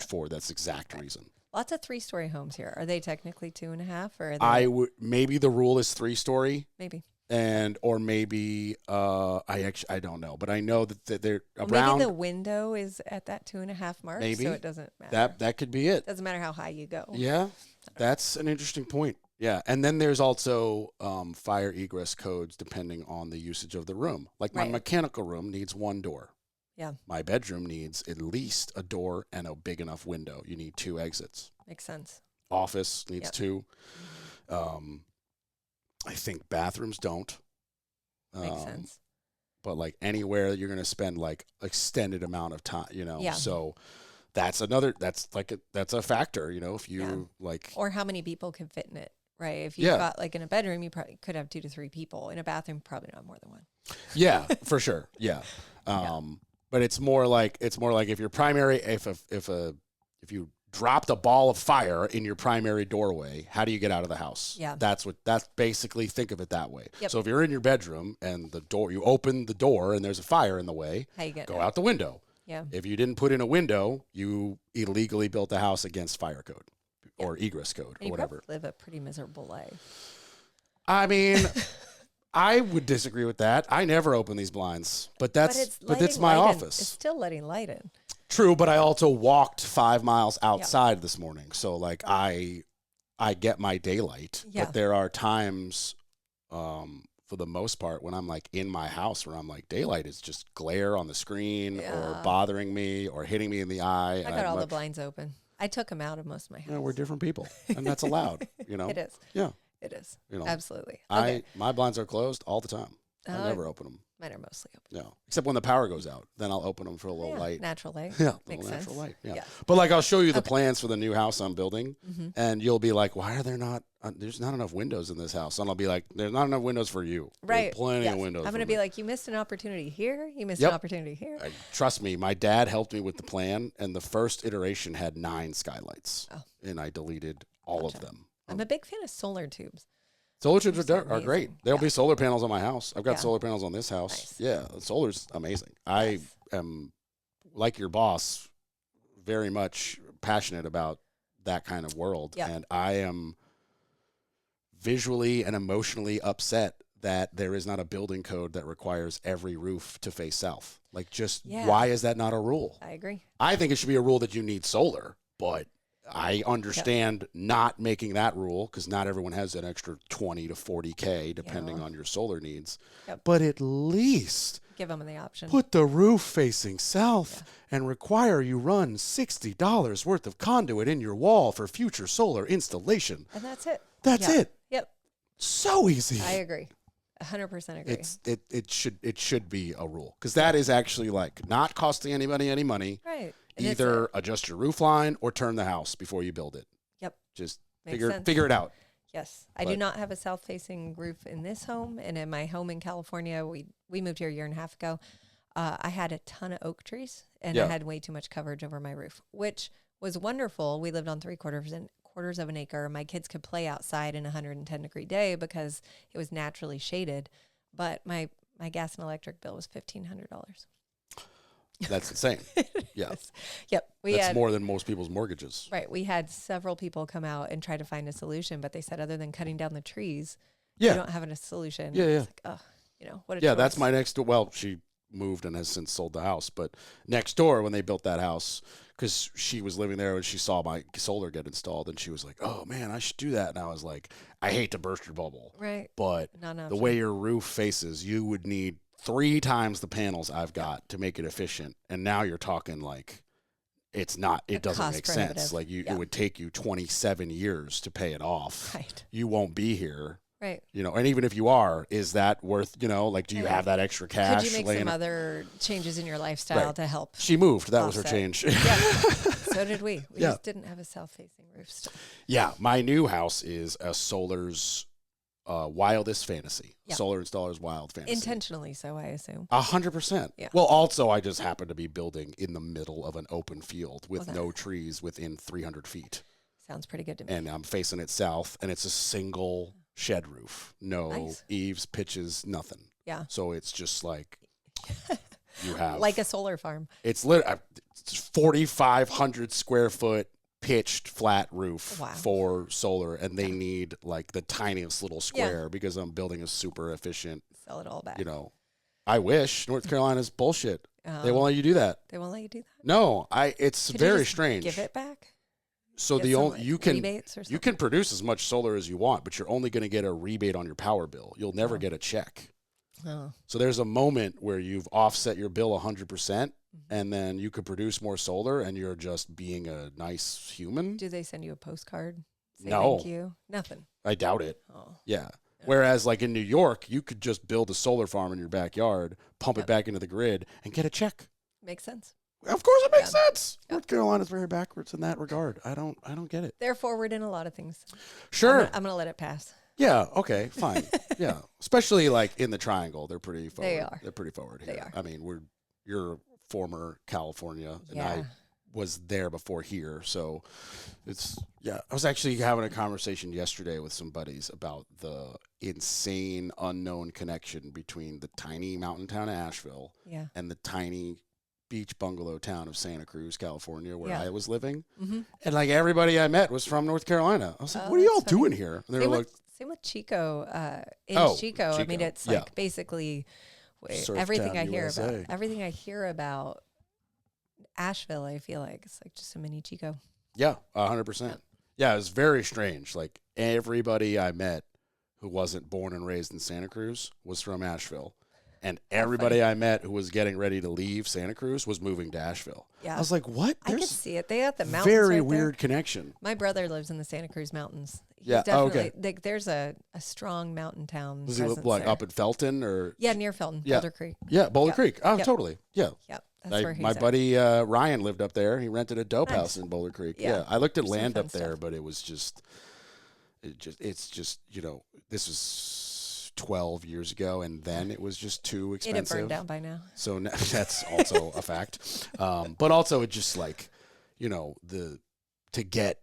4. That's the exact reason. Lots of 3-story homes here. Are they technically 2.5 or are they I would, maybe the rule is 3 story, maybe? or maybe I don't know, but I know that they're Well, around. maybe the window is at that 2.5 mark, Maybe. so it doesn't matter. That could be it. Doesn't matter how high you go. Yeah, that's an interesting point. Yeah, and then there's also fire egress codes depending on the usage of the room. Like my Right. mechanical room needs 1 door. Yeah. My bedroom needs at least a door and a big enough window. You need 2 exits. Makes sense. Office needs Yep. 2. I think bathrooms don't. Makes sense. But like anywhere you're going to spend like extended amount of time, Yeah. So that's that's a factor, if you like. Or how many people can fit in it, right? If you've Yeah. got like in a bedroom, you probably could have 2 to 3 people. In a bathroom, probably not more than 1. Yeah, for sure. Yeah. But it's more like if your primary, if you dropped a ball of fire in your primary doorway, how do you get out of the house? Yeah. That's basically, think of it that way. Yep. So if you're in your bedroom and you open the door and there's a fire in the way, How you get go out the window. Yeah. If you didn't put in a window, you illegally built the house against fire code or egress code And or you whatever. probably live a pretty miserable life. I mean, I would disagree with that. I never open these blinds, but it's letting my light in. office. It's still letting light in. True, but I also walked 5 miles outside this morning, so like I get my daylight. Yeah. But there are times, for the most part, when I'm like in my house, where I'm like, daylight is just glare on the screen or Yeah. bothering me or hitting me in the eye. I got all the blinds open. I took them out of most of my house. We're different people, and that's allowed. It is. Yeah. It is. You know, Absolutely. Okay. My blinds are closed all the time. I never open them. Mine are mostly open. No, except when the power goes out, then I'll open them for a little light. Natural light. Yeah, Makes little natural sense. light. Yeah. Yeah. But like, I'll show you the plans for the new house I'm building, Mm-hmm. and you'll be like, "Why are there not? There's not enough windows in this house." And I'll be like, "There's not enough windows for you. Right. There's plenty Yes. of windows." I'm going to for be me." like, you missed an opportunity here. You missed Yep. an opportunity here. Trust me, my dad helped me with the plan, and the first iteration had 9 skylights, Oh. and I deleted all of them. I'm a big fan of solar tubes. Solar tubes They're are great. amazing. There'll Yeah. be solar panels on my house. I've got Yeah. solar panels on this house. Nice. Yeah, solar's amazing. I am, like your boss, very much passionate about that kind of world. Yeah. And I am visually and emotionally upset that there is not a building code that requires every roof to face south. Like, just Yeah. why is that not a rule? I agree. I think it should be a rule that you need solar, but I understand not making that rule, because not everyone has an extra 20 to 40K depending Yeah. on your solar needs. Yep. But at least Give them the option. put the roof facing south and require you run $60 worth of conduit in your wall for future solar installation. And that's it. That's Yeah. it. Yep. So easy. I agree. 100% agree. It should be a rule, because that is actually like not costing anybody any money. right. And it's Either adjust your roof line or turn the house before you build it. Yep. Just Makes figure sense. it out. Yes. I do not have a south-facing roof in this home. And in my home in California, we moved here a year and a half ago. I had a ton of oak trees, and I had way too much coverage over my roof, which was wonderful. We lived on 3/4 of an acre. My kids could play outside in a 110-degree day because it was naturally shaded. But my gas and electric bill was $1,500. That's insane. Yeah. Yep. That's more than most people's mortgages. Right. We had several people come out and try to find a solution, but they said other than cutting down the trees, Yeah. you don't have a solution. Yeah, yeah. It's like, oh, what a Yeah, choice. that's my next door. Well, she moved and has since sold the house. But next door, when they built that house, because she was living there and she saw my solar get installed, and she was like, oh, man, I should do that. And I was like, I hate to burst your bubble. Right. But the way your roof faces, you would need 3 times the panels I've got to make it efficient. And now you're talking like it doesn't make sense. Like it would take you 27 years to pay it off. Right. You won't be here. Right. And even if you are, is that worth, like, do you have that extra cash? Could you make some other changes in your lifestyle to help? She moved. That was her change. Yeah. So did we. We just didn't have a south-facing roof still. Yeah. My new house is a Solar's wildest fantasy. Yeah. Solar installer's wild fantasy. Intentionally so, I assume. 100%. Yeah. Well, also, I just happen to be building in the middle of an open field with no trees within 300 feet. Sounds pretty good to me. And I'm facing it south, and it's a single shed roof. No eaves, pitches, nothing. Yeah. So it's just like you have. Like a solar farm. It's 4,500 square foot pitched flat roof for solar, and they need like the tiniest little square because I'm building a super efficient. Sell it all back. I wish. North Carolina's bullshit. They won't let you do that. They won't let you do that? No, it's very strange. Give it back? So you can produce as much solar as you want, but you're only going to get a rebate on your power bill. You'll never get a check. Oh. So there's a moment where you've offset your bill 100%, and then you could produce more solar, and you're just being a nice human. Do they send you a postcard? Say no. Thank you. Nothing. I doubt it. Oh. Yeah. Whereas like in New York, you could just build a solar farm in your backyard, pump it back into the grid, and get a check. Makes sense. Of course it makes sense. North Carolina's very backwards in that regard. I don't get it. They're forward in a lot of things. Sure. I'm going to let it pass. Yeah, okay, fine. Yeah. Especially like in the triangle, they're pretty forward. They are. They're pretty forward here. They are. I mean, you're former California and I was there before here, so I was actually having a conversation yesterday with some buddies about the insane unknown connection between the tiny mountain town of Asheville and the tiny beach bungalow town of Santa Cruz, California, where I was living. Mm-hmm. And like everybody I met was from North Carolina. I was like, what are y'all doing here? And they were like, same with Chico. Chico. I mean, it's like basically everything I hear about. Everything I hear about Asheville, I feel like it's like just a mini Chico. Yeah, 100%. Yeah, it was very strange. Like everybody I met who wasn't born and raised in Santa Cruz was from Asheville. And everybody I met who was getting ready to leave Santa Cruz was moving to Asheville. Yeah. I was like, what? I can see it. They got the mountains very right weird there. Connection. My brother lives in the Santa Cruz Mountains. He's okay. Like, there's a strong mountain town. Was he like up in Felton or? Yeah, near Felton, Boulder Creek. Yeah, Boulder Creek. Oh, totally. Yeah. Yep. That's where he's my at. Buddy Ryan lived up there. He rented a dope house in Boulder Creek. Yeah. I looked at land up there, but it was it's just, this was 12 years ago, and then it was just too expensive. It'd burned down by now. So that's also a fact. But also it just like, to get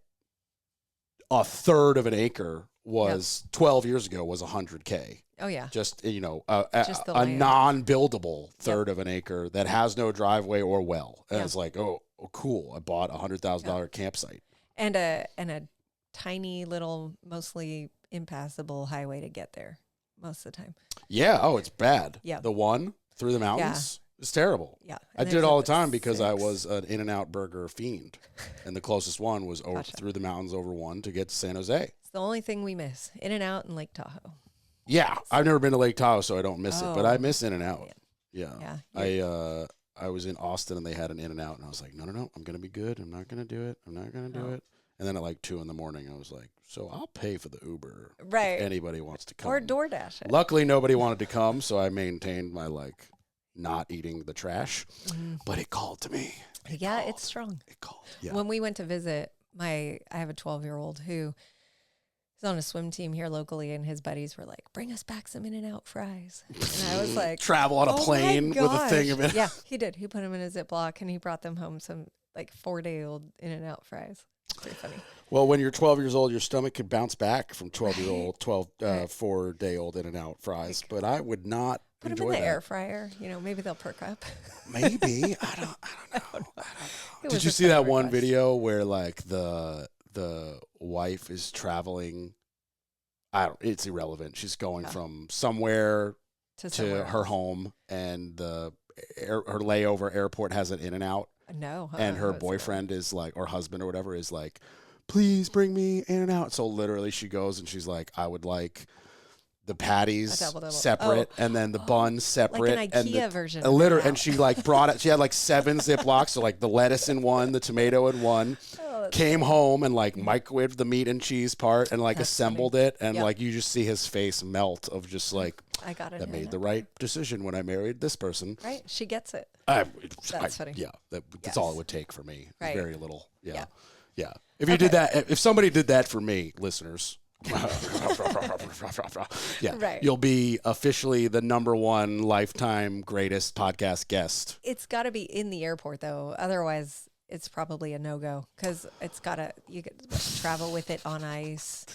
a third of an acre was 12 years ago was $100K. Oh yeah. Just, a non-buildable third of an acre that has no driveway or well. And it's like, oh, cool. I bought a $100,000 campsite. And a tiny little, mostly impassable highway to get there most of the time. Yeah. Oh, it's bad. Yeah. The one through the mountains is terrible. Yeah. I did it all the time because I was an In-N-Out burger fiend. And the closest one was over through the mountains over one to get to San Jose. It's the only thing we miss. In-N-Out and Lake Tahoe. Yeah. I've never been to Lake Tahoe, so I don't miss it. But I miss In-N-Out. Yeah. I was in Austin and they had an In-N-Out and I was like, no, I'm going to be good. I'm not going to do it. And then at like 2 a.m, I was like, so I'll pay for the Uber if anybody wants to come. Or DoorDash it. Luckily, nobody wanted to come, so I maintained my not eating the trash. But it called to me. It's strong. It called. Yeah. When we went to visit, I have a 12-year-old who is on a swim team here locally, and his buddies were like, bring us back some In-N-Out fries. And I was like, travel on a plane with a thing of it. Yeah, he did. He put them in a Ziploc, and he brought them home some 4-day-old In-N-Out fries. Pretty funny. Well, when you're 12 years old, your stomach could bounce back from 4-day-old In-N-Out fries. But I would not Put them in the air fryer. You know, maybe they'll perk up. Maybe. I don't know. Did you a see that funny one request. video where like the wife is traveling? It's irrelevant. She's going from somewhere to her home, and her layover airport has an in and out. No. And her boyfriend is like, or husband or whatever is like, please bring me in and out. So literally she goes and she's like, I would like the patties separate and then the bun separate. Like an IKEA and version. And she like brought it. She had like 7 Ziplocs. So like the lettuce in one, the tomato in one. Came home and like microwaved the meat and cheese part and like assembled it. And like you just see his face melt of just like, I got it. That made the right decision when I married this person. Right. She gets it. That's funny. Yeah. That's all it would take for me. Right. Very little. Yeah. Yeah. If you did that, if somebody did that for me, listeners, Right. you'll be officially the #1 lifetime greatest podcast guest. It's got to be in the airport though. Otherwise, it's probably a no-go because you get to travel with it on ice,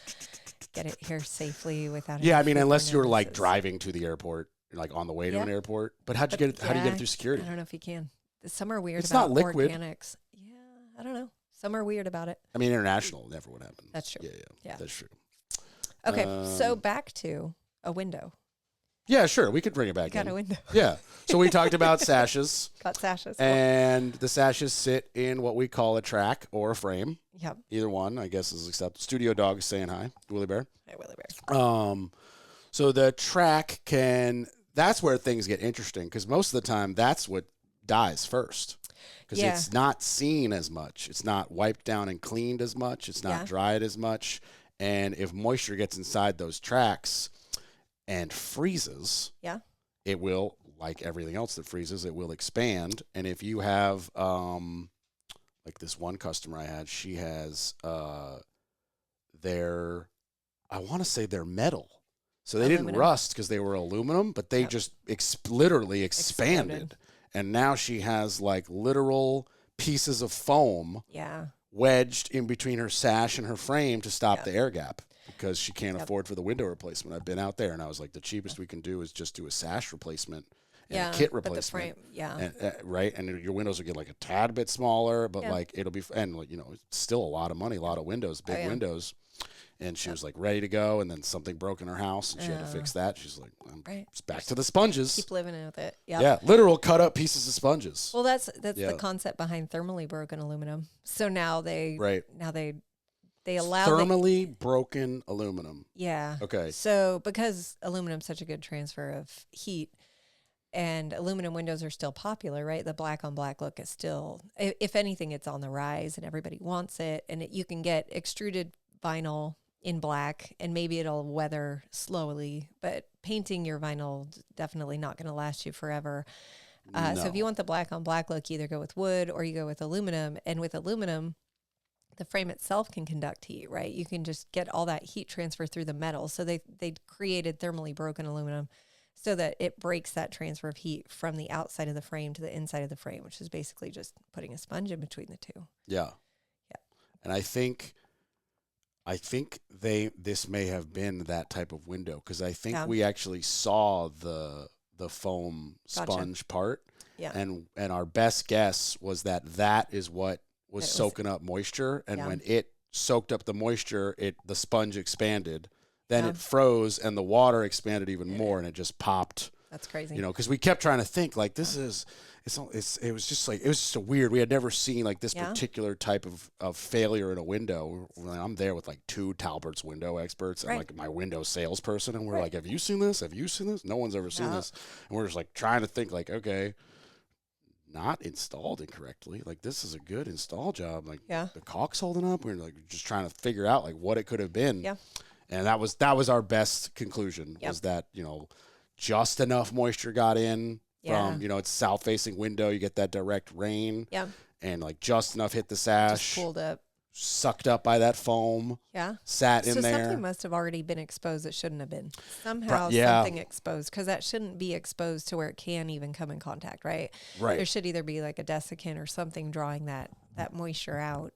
get it here safely without. Yeah, I mean, unless you're like driving to the airport, like on the way to an airport. But how do you get it through security? I don't know if you can. Some are weird It's about not liquid. organics. Yeah, I don't know. Some are weird about it. I mean, international never would happen. That's true. Yeah, that's true. Okay, so back to a window. Yeah, sure. We could bring it back Got in. a window. Yeah. So we talked about sashes. Got sashes. And the sashes sit in what we call a track or a frame. Yep. Either one, I guess, is accepted. Studio Dog is saying hi. Willie Bear. Hi, Willie Bear. So the track that's where things get interesting because most of the time that's what dies first. Because it's not seen as much. It's not wiped down and cleaned as much. It's not dried as much. And if moisture gets inside those tracks and freezes, it will, like everything else that freezes, it will expand. And if you have, like this one customer I had, she has I want to say they're metal. So they didn't rust because they were aluminum, but they just literally expanded. And now she has like literal pieces of foam wedged in between her sash and her frame to stop the air gap because she can't afford for the window replacement. I've been out there and I was like, the cheapest we can do is just do a sash replacement and a kit replacement. But the frame, and, right? And your windows will get like a tad bit smaller, but like it'll be, and you know, it's still a lot of money, a lot of windows, big windows. And she was like ready to go, and then something broke in her house, and she had to fix that. She's like, it's back to the sponges. Keep living with it. Yeah, literal cut up pieces of sponges. Well, that's the concept behind thermally broken aluminum. So now they allow thermally broken aluminum. Yeah. Okay. So because aluminum's such a good transfer of heat, and aluminum windows are still popular, right? The black on black look is still, if anything, it's on the rise, and everybody wants it. And you can get extruded vinyl in black, and maybe it'll weather slowly, but painting your vinyl definitely not going to last you forever. So if you want the black on black look, you either go with wood or you go with aluminum. And with aluminum, the frame itself can conduct heat, right? You can just get all that heat transfer through the metal. So they created thermally broken aluminum so that it breaks that transfer of heat from the outside of the frame to the inside of the frame, which is basically just putting a sponge in between the two. Yeah. And I think this may have been that type of window because I think we actually saw the foam sponge part. Yeah. And our best guess was that is what was soaking up moisture, and when it soaked up the moisture, the sponge expanded. Then it froze, and the water expanded even more, and it just popped. That's crazy. You know, because we kept trying to think like it was just so weird. We had never seen like this particular type of failure in a window. I'm there with like 2 Talbert's window experts and like my window salesperson, and we're like, "Have you seen this? Have you seen this? No one's ever seen this." And we're just like trying to think like, okay, not installed incorrectly. Like this is a good install job. Like the caulk's holding up. We're like just trying to figure out like what it could have been. Yeah. And that was our best conclusion was that, you know, just enough moisture got in from, you know, it's south-facing window. You get that direct rain. Yeah. And, like, just enough hit the sash. Just pulled up. Sucked up by that foam. Yeah. Sat in there. So something must have already been exposed that shouldn't have been. Somehow something exposed, because that shouldn't be exposed to where it can even come in contact, right? Right. There should either be, like, a desiccant or something drawing that moisture out.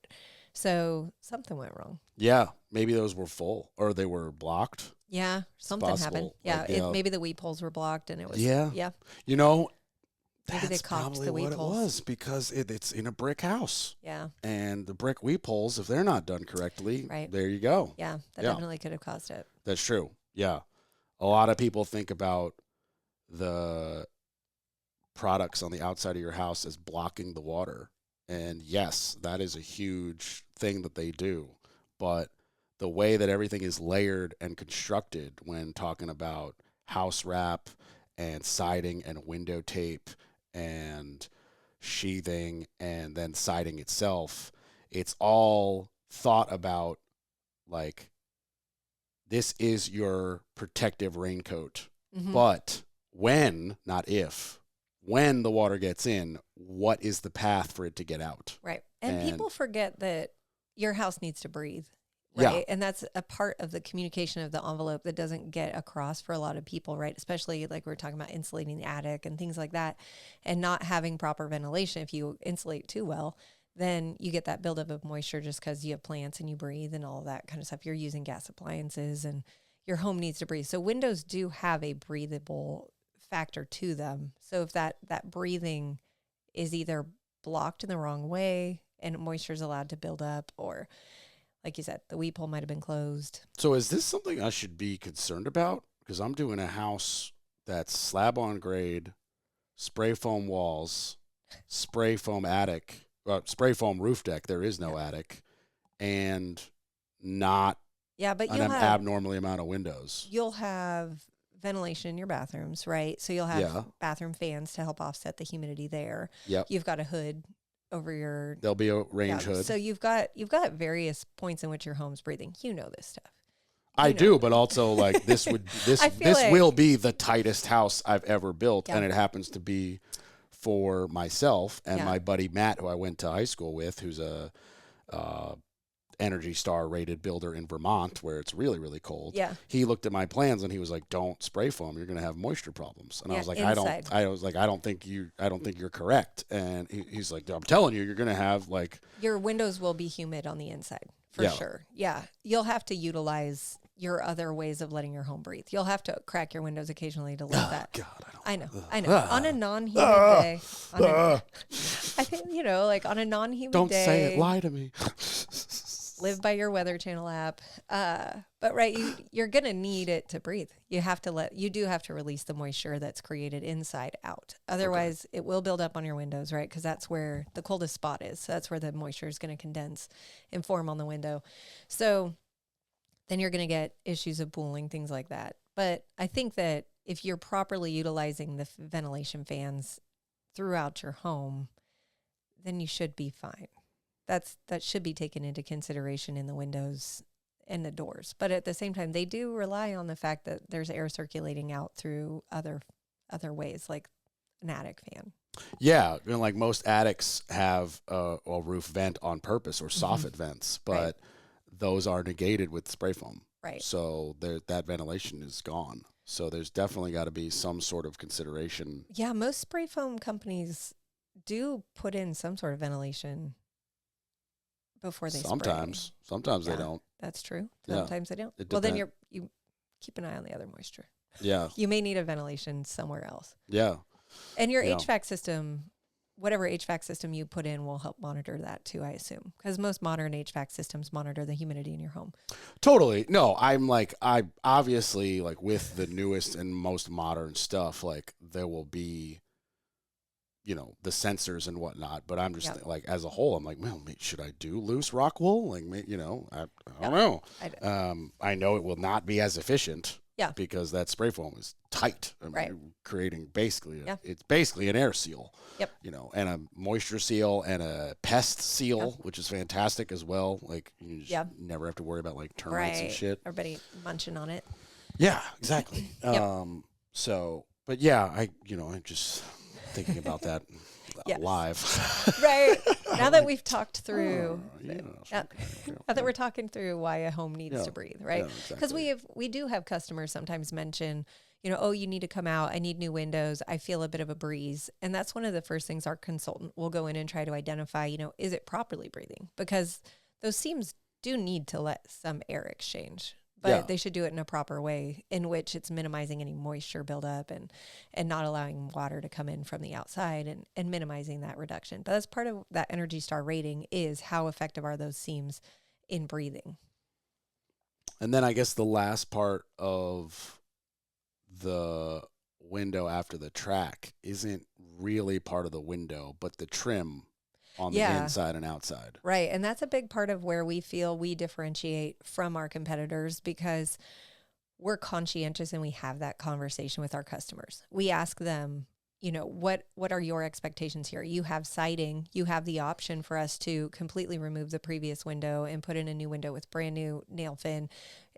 So something went wrong. Yeah, maybe those were full or they were blocked. Yeah, something happened. possible. Yeah, Like, you know, maybe the weep holes were blocked and it was, Yeah. yeah, you know, maybe they that's caulked probably the what weep it holes. was because it's in a brick house. Yeah, And the brick weep holes, if they're not done correctly, Right. there you go. yeah, that Yeah. definitely could have caused it. That's true. Yeah. A lot of people think about the products on the outside of your house as blocking the water. And yes, that is a huge thing that they do. But the way that everything is layered and constructed when talking about house wrap and siding and window tape and sheathing and then siding itself, it's all thought about like this is your protective raincoat. Mhm. But when, not if, when the water gets in, what is the path for it to get out? Right. And And- people forget that your house needs to breathe. Yeah. Right. And that's a part of the communication of the envelope that doesn't get across for a lot of people, right? Especially like we're talking about insulating the attic and things like that and not having proper ventilation. If you insulate too well, then you get that buildup of moisture just because you have plants and you breathe and all of that kind of stuff. You're using gas appliances and your home needs to breathe. So windows do have a breathable factor to them. So if that breathing is either blocked in the wrong way and moisture is allowed to build up, or like you said, the weep hole might have been closed. So is this something I should be concerned about? Because I'm doing a house that's slab on grade, spray foam walls, spray foam attic, spray foam roof deck. There is no attic, and not Yeah, but an abnormally amount of windows. you'll have ventilation in your bathrooms, right? So you'll have Yeah. bathroom fans to help offset the humidity there. Yep. You've got a hood over your There'll be a range hood. So you've got various points in which your home's breathing. You know this stuff. I you know. do, but also like this I feel like- will be the tightest house I've ever built, Yeah. and it happens to be for myself and Yeah. my buddy Matt, who I went to high school with, who's a Energy Star rated builder in Vermont, where it's really, really cold. Yeah. He looked at my plans and he was like, "Don't spray foam. You're going to have moisture problems." And I Yeah, was like, inside. I don't think you're correct." And he's like, "I'm telling you, you're going to have like." Your windows will be humid on the inside for Yeah. sure. Yeah. You'll have to utilize your other ways of letting your home breathe. You'll have to crack your windows occasionally to let that. God, I don't. I know. On a non-humid day, I think, like on a non-humid Don't day, say it. Lie to me. live by your Weather Channel app. But right, you're going to need it to breathe. You do have to release the moisture that's created inside out. Otherwise, it will build up on your windows, right? Because that's where the coldest spot is. So that's where the moisture is going to condense and form on the window. So then you're going to get issues of pooling, things like that. But I think that if you're properly utilizing the ventilation fans throughout your home, then you should be fine. That should be taken into consideration in the windows and the doors. But at the same time, they do rely on the fact that there's air circulating out through other ways, like an attic fan. Yeah, like most attics have a roof vent on purpose or soffit vents, but Right. those are negated with spray foam. Right. So that ventilation is gone. So there's definitely got to be some sort of consideration. Yeah, most spray foam companies do put in some sort of ventilation before they Sometimes spray. they don't. That's true. Yeah. Sometimes they don't. It Well, then depend- you keep an eye on the other moisture. Yeah, You may need a ventilation somewhere else. yeah. And your Yeah. HVAC system, whatever HVAC system you put in will help monitor that too, I assume. Because most modern HVAC systems monitor the humidity in your home. Totally. No, I obviously like with the newest and most modern stuff, like there will be, the sensors and whatnot. But I'm just Yep. like as a whole, I'm like, well, should I do loose rock wool? Like, I don't know. I know it will not be as efficient. Yeah. Because that spray foam is tight. I mean, Right. you're creating basically, Yeah. it's basically an air seal. Yep. And a moisture seal and a pest seal, which is fantastic as well. Like you just Yep. never have to worry about like termites and Right. shit. Everybody munching on it. Yeah, exactly. Yep. But yeah, I'm just thinking about that Yes. live. Right. Now that we've talked through, Yeah, now that we're talking through why a home needs Yeah. to breathe, right? Yeah, Because exactly. we do have customers sometimes mention, oh, you need to come out. I need new windows. I feel a bit of a breeze. And that's one of the first things our consultant will go in and try to identify, is it properly breathing? Because those seams do need to let some air exchange, but they should do it in a proper way in which it's minimizing any moisture buildup and not allowing water to come in from the outside and minimizing that reduction. But that's part of that Energy Star rating, is how effective are those seams in breathing. And then I guess the last part of the window after the track isn't really part of the window, but the trim on the inside and outside. Right. And that's a big part of where we feel we differentiate from our competitors, because we're conscientious and we have that conversation with our customers. We ask them, you know, what are your expectations here? You have siding, you have the option for us to completely remove the previous window and put in a new window with brand new nail fin,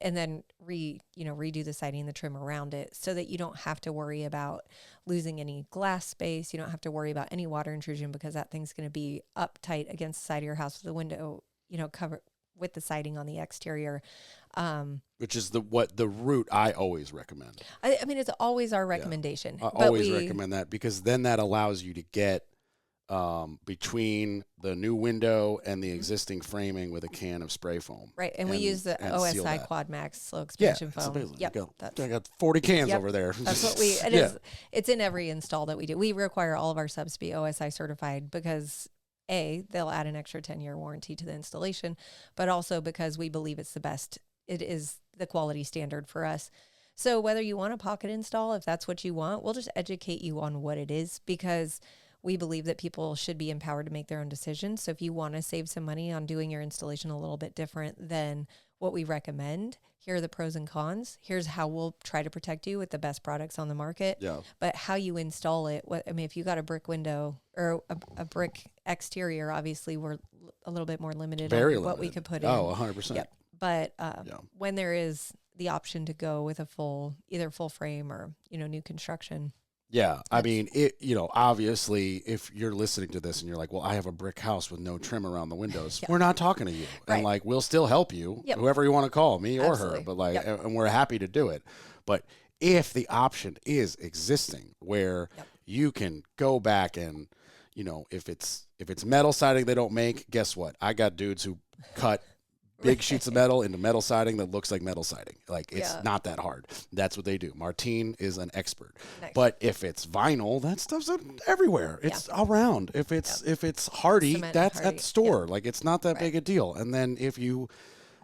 and then redo the siding and the trim around it, so that you don't have to worry about losing any glass space. You don't have to worry about any water intrusion, because that thing's going to be up tight against the side of your house with the window, covered with the siding on the exterior. Which is the route I always recommend. I mean, it's always our recommendation. I always recommend that, because then that allows you to get between the new window and the existing framing with a can of spray foam. Right, and we use the OSI Quad Max slow expansion foam. Yep, I got 40 cans over there. That's what it is. It's in every install that we do. We require all of our subs to be OSI certified, because they'll add an extra 10-year warranty to the installation, but also because we believe it's the best. It is the quality standard for us. So whether you want a pocket install, if that's what you want, we'll just educate you on what it is, because we believe that people should be empowered to make their own decisions. So if you want to save some money on doing your installation a little bit different than what we recommend, here are the pros and cons. Here's how we'll try to protect you with the best products on the market. Yeah. But how you install it, if you got a brick window or a brick exterior, obviously we're a little bit more limited on what we could put in. 100%. Yep. But when there is the option to go with either full frame or, new construction. Yeah. I mean, obviously, if you're listening to this and you're like, well, I have a brick house with no trim around the windows, we're not talking to you. Right. And we'll still help you, whoever you want to call, me or her, but and we're happy to do it. But if the option is existing where you can go back and, if it's metal siding they don't make, guess what? I got dudes who cut big sheets of metal into metal siding that looks like metal siding. It's not that hard. That's what they do. Martine is an expert. Nice. But if it's vinyl, that stuff's everywhere. It's around. If it's hardy, that's at the store. It's not that big a deal. And then if you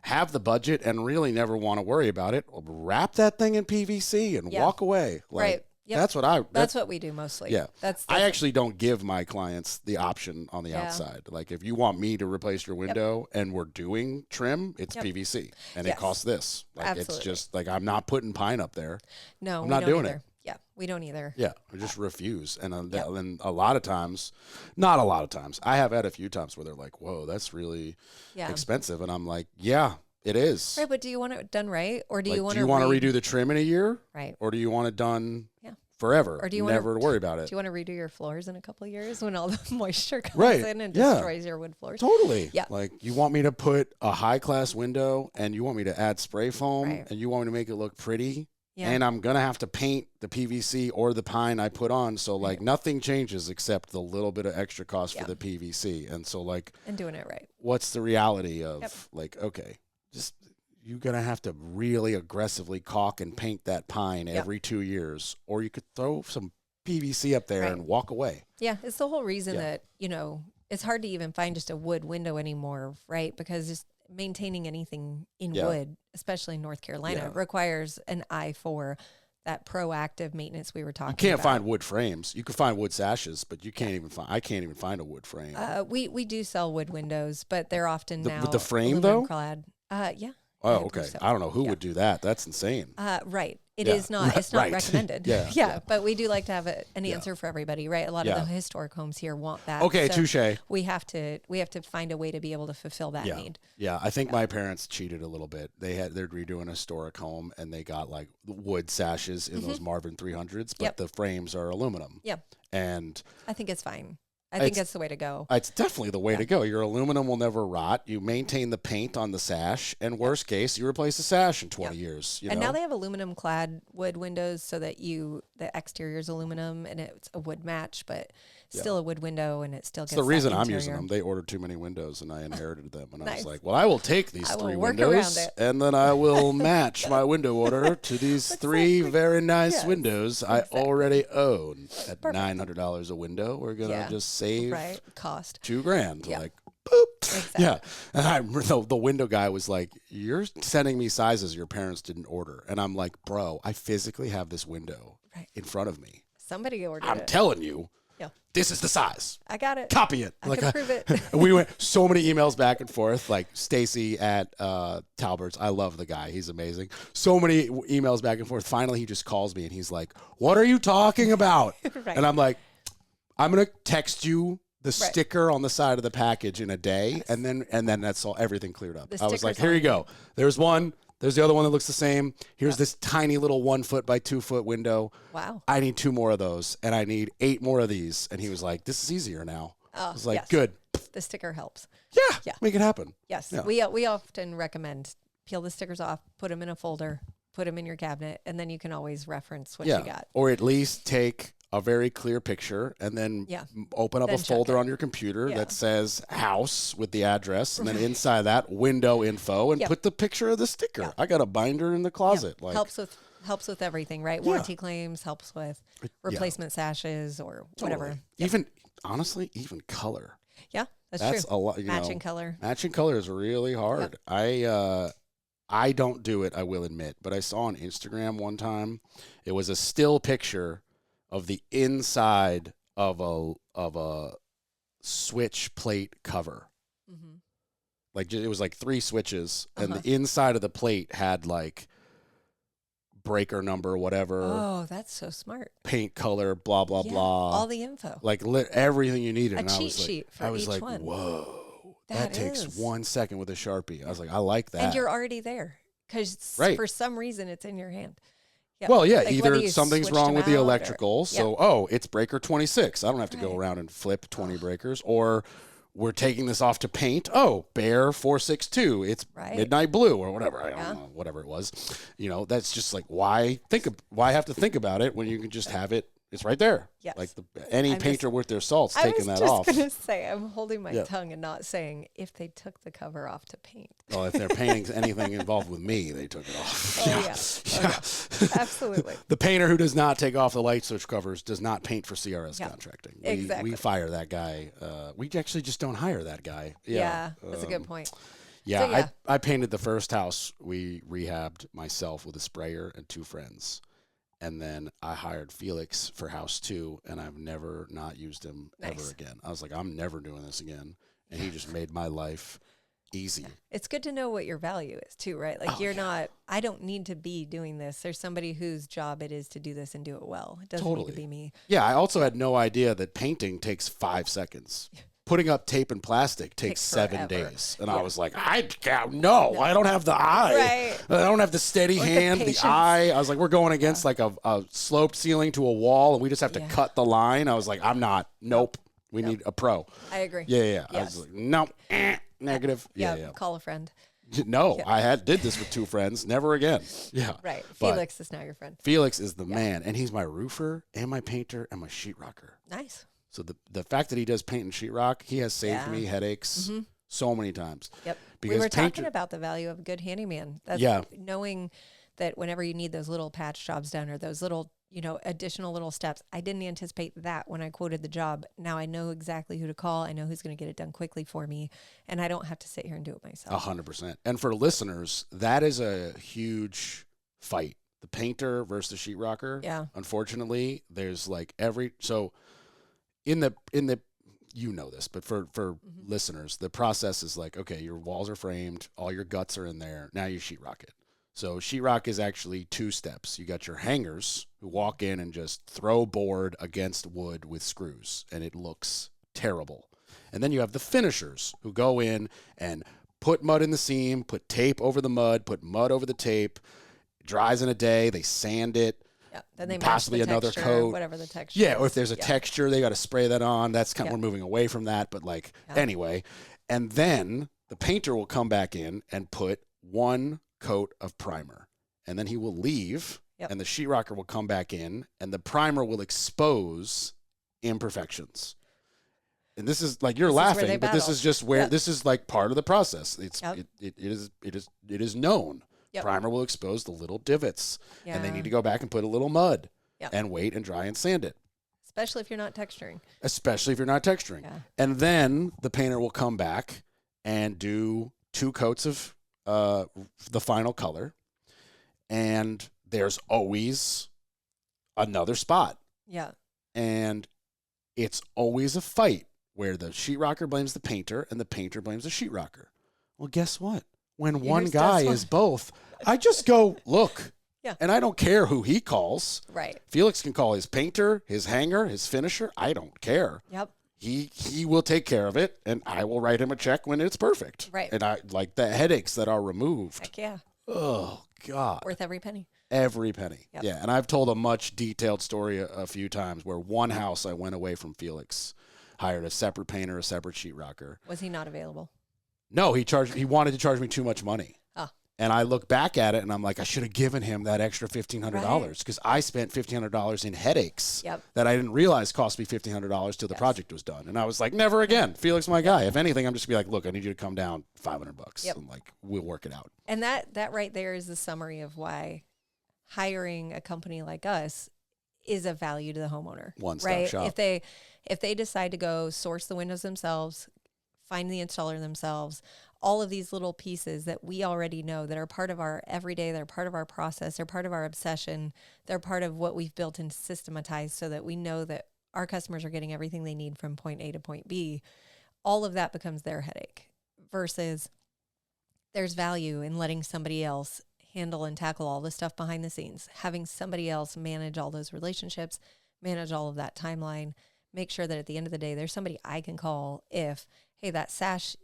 have the budget and really never want to worry about it, wrap that thing in PVC and walk away. Right. Yep. That's what we do mostly. Yeah. I actually don't give my clients the option on the outside. If you want me to replace your window and we're doing trim, it's PVC and it costs this. It's just I'm not putting pine up there. No, I'm not doing it. Yeah, we don't either. Yeah, I just refuse. And then a lot of times, not a lot of times, I have had a few times where they're like, whoa, that's really expensive. And I'm like, yeah. It is. Right, but do you want it done right? Or do you want to redo the trim in a year? Right. Or do you want it done forever? Or do you never worry about it? Do you want to redo your floors in a couple of years when all the moisture comes in and destroys your wood floors? Totally. Yeah. You want me to put a high-class window and you want me to add spray foam and you want me to make it look pretty? Yeah. And I'm going to have to paint the PVC or the pine I put on. So, nothing changes except the little bit of extra cost for the PVC. And so, and doing it right. What's the reality of, okay, just you're going to have to really aggressively caulk and paint that pine every 2 years, or you could throw some PVC up there and walk away. Yeah, it's the whole reason that, it's hard to even find just a wood window anymore, right? Because just maintaining anything in wood, especially in North Carolina, requires an eye for that proactive maintenance we were talking about. You can't find wood frames. You can find wood sashes, but you can't even find. I can't even find a wood frame. We do sell wood windows, but they're often now with the frame though. Clad. Yeah. Oh, okay. So. I don't know who would do that. That's insane. Right. It is not. It's not recommended. But we do like to have an answer for everybody, right? A lot of the historic homes here want that. Okay, so touche. We have to find a way to be able to fulfill that need. Yeah, I think my parents cheated a little bit. They're redoing a historic home and they got wood sashes in those Marvin 300s, but the frames are aluminum. Yeah. And I think it's fine. I think that's the way to go. It's definitely the way to go. Your aluminum will never rot. You maintain the paint on the sash, and worst case, you replace the sash in 20 years. And now they have aluminum clad wood windows so that the exterior is aluminum and it's a wood match, but still a wood window, and it still gets the reason I'm interior. using them. They ordered too many windows, and I inherited them. And I Nice. was like, well, I will take these I will 3 work windows, around it. and then I will match my window order to these 3 very nice Yes. windows I Exactly. already own. At Perfect. $900 a window, we're going to just save cost. $2,000. Yeah. Like, boop. Exactly. Yeah. And the window guy was like, you're sending me sizes your parents didn't order. And I'm like, bro, I physically have this window in front of me. Somebody ordered I'm it. telling you, Yeah. this is the size. I got it. Copy it. I can prove it. We went so many emails back and forth. Like Stacy at Talbert's, I love the guy. He's amazing. So many emails back and forth. Finally, he just calls me and he's like, "What are you talking about?" Right. And I'm like, "I'm gonna text you the sticker on the side of the package in a day, and then that's all. Everything cleared up." I was like, "Here you go. There's one." There's the other one that looks the same. Here's this tiny little 1 foot by 2 foot window. Wow. I need 2 more of those, and I need 8 more of these. And he was like, "This is easier now." I was like, yes. "Good, The sticker helps. yeah, make it happen." Yes. Yeah. We often recommend peel the stickers off, put them in a folder, put them in your cabinet, and then you can always reference what you got. Or at least take a very clear picture and then open up Then a check folder it. on your computer that says house with the address, and then inside that window info, and put the picture of the sticker. Yeah. I got a binder in the closet. Like, helps with everything, right? Warranty claims, helps with replacement sashes or whatever. totally. Even honestly, even color. Yeah, that's That's true. a lot. Matching color. Matching color is really hard. I don't do it, I will admit, but I saw on Instagram one time, it was a still picture of the inside of a switch plate cover. Mm-hmm. Like it was like 3 switches, and the inside of the plate had like breaker number, whatever. Oh, that's so smart. Paint color, blah blah blah. All the info. Like everything you needed. A And cheat sheet for each one. Whoa, that That takes is. 1 second with a Sharpie. I was like, I like that. And you're already there because for some reason it's in your hand. Yeah. Well, yeah, Like either whether you something's switched wrong them with the out or- electrical, so it's breaker 26. I don't have to go around and flip 20 breakers, or we're taking this off to paint. Oh, Bear 462. It's midnight blue or whatever. I don't know, whatever it was. That's just like why have to think about it when you can just have it. It's right there. Yes. Like any painter worth their salt's taking that off. I was just going to say, I'm holding my tongue and not saying if they took the cover off to paint. Well, if they're painting anything involved with me, they took it off. Oh, yeah. Absolutely. The painter who does not take off the light switch covers does not paint for CRS contracting. Exactly. We fire that guy. We actually just don't hire that guy. Yeah, that's a good point. Yeah, So, I painted the first house we rehabbed myself with a sprayer and 2 friends. And then I hired Felix for house 2, and I've never not used him ever again. I was like, I'm never doing this again. And he just made my life easy. It's good to know what your value is too, right? Like I don't need to be doing this. There's somebody whose job it is to do this and do it well. It doesn't need to be me. Yeah, I also had no idea that painting takes 5 seconds. Putting up tape and plastic takes 7 days. And I was like, I don't have the eye. Right. I don't have the steady hand, the eye. I was like, we're going against like a sloped ceiling to a wall, and we just have to cut the line. I was like, I'm not. Nope. We need a pro. I agree. Yeah. Yes. I was like, nope. Negative. Yeah. Call a friend. No, I did this with 2 friends. Never again. Yeah. Right. But Felix is now your friend. Felix is the man, and he's my roofer and my painter and my sheetrocker. Nice. So the fact that he does paint and sheetrock, he has saved me headaches so many times. Yep. Because We were talking about the value of a good handyman. That's knowing that whenever you need those little patch jobs done or those little, additional little steps, I didn't anticipate that when I quoted the job. Now I know exactly who to call. I know who's going to get it done quickly for me, and I don't have to sit here and do it myself. 100%. And for listeners, that is a huge fight. The painter versus the sheetrocker. Yeah. Unfortunately, there's like in the this, but for listeners, the process is like, okay, your walls are framed, all your guts are in there. Now you sheetrock it. So sheetrock is actually 2 steps. You got your hangers who walk in and just throw board against wood with screws, and it looks terrible. And then you have the finishers who go in and put mud in the seam, put tape over the mud, put mud over the tape. It dries in a day. They sand it. Yeah. Then they possibly match the another texture, coat. whatever the texture. Yeah, or is. if there's a texture, they got to spray that on. That's kind of, we're moving away from that, but like anyway. And then the painter will come back in and put one coat of primer, and then he will leave, and the sheetrocker will come back in, and the primer will expose imperfections. And this is like, you're laughing, but this is just where this is like part of the process. It is known. Primer will expose the little divots, and they need to go back and put a little mud and wait and dry and sand it. Especially if you're not texturing. Yeah. And then the painter will come back and do 2 coats of the final color, and there's always another spot. Yeah. And it's always a fight where the sheetrocker blames the painter and the painter blames the sheetrocker. Well, guess what? When one guy is both, I just go, look. Yeah. And I don't care who he calls. Right. Felix can call his painter, his hanger, his finisher. I don't care. Yep. He will take care of it, and I will write him a check when it's perfect. Right. And I like the headaches that are removed. Heck yeah. Oh, God. Worth every penny. Every penny. Yep. Yeah. And I've told a much detailed story a few times where one house I went away from Felix, hired a separate painter, a separate sheetrocker. Was he not available? No, he wanted to charge me too much money. Oh. And I look back at it and I'm like, I should have given him that extra $1,500 because I spent $1,500 in headaches that I didn't realize cost me $1,500 till the project was done. And I was like, never again. Felix, my guy. If anything, I'm just gonna be like, look, I need you to come down $500. I'm like, we'll work it out. And that right there is the summary of why hiring a company like us is of value to the homeowner. One-stop shop. If they decide to go source the windows themselves, find the installer themselves, all of these little pieces that we already know that are part of our everyday, they're part of our process, they're part of our obsession, they're part of what we've built and systematized so that we know that our customers are getting everything they need from point A to point B. All of that becomes their headache versus there's value in letting somebody else handle and tackle all the stuff behind the scenes, having somebody else manage all those relationships, manage all of that timeline, make sure that at the end of the day, there's somebody I can call if, hey, that sash,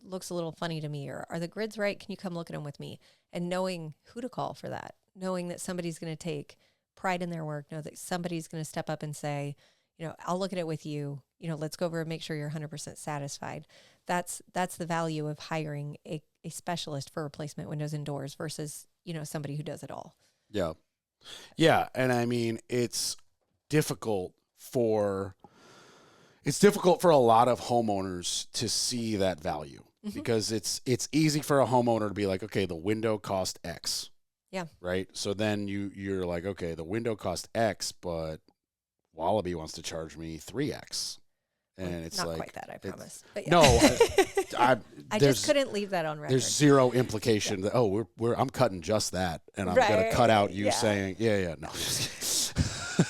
looks a little funny to me, or are the grids right? Can you come look at them with me? And knowing who to call for that, knowing that somebody's going to take pride in their work, know that somebody's going to step up and say, I'll look at it with you. Let's go over and make sure you're 100% satisfied. That's the value of hiring a specialist for replacement windows and doors versus, somebody who does it all. Yeah. Yeah. And I mean, it's difficult for a lot of homeowners to see that value because it's easy for a homeowner to be like, okay, the window cost X. Yeah. Right. So then you're like, okay, the window cost X, but Wallaby wants to charge me 3X. And it's not like, quite that, I promise. But no, I just couldn't leave that on record. There's zero implication that I'm cutting just that, and I'm gonna cut out you saying no.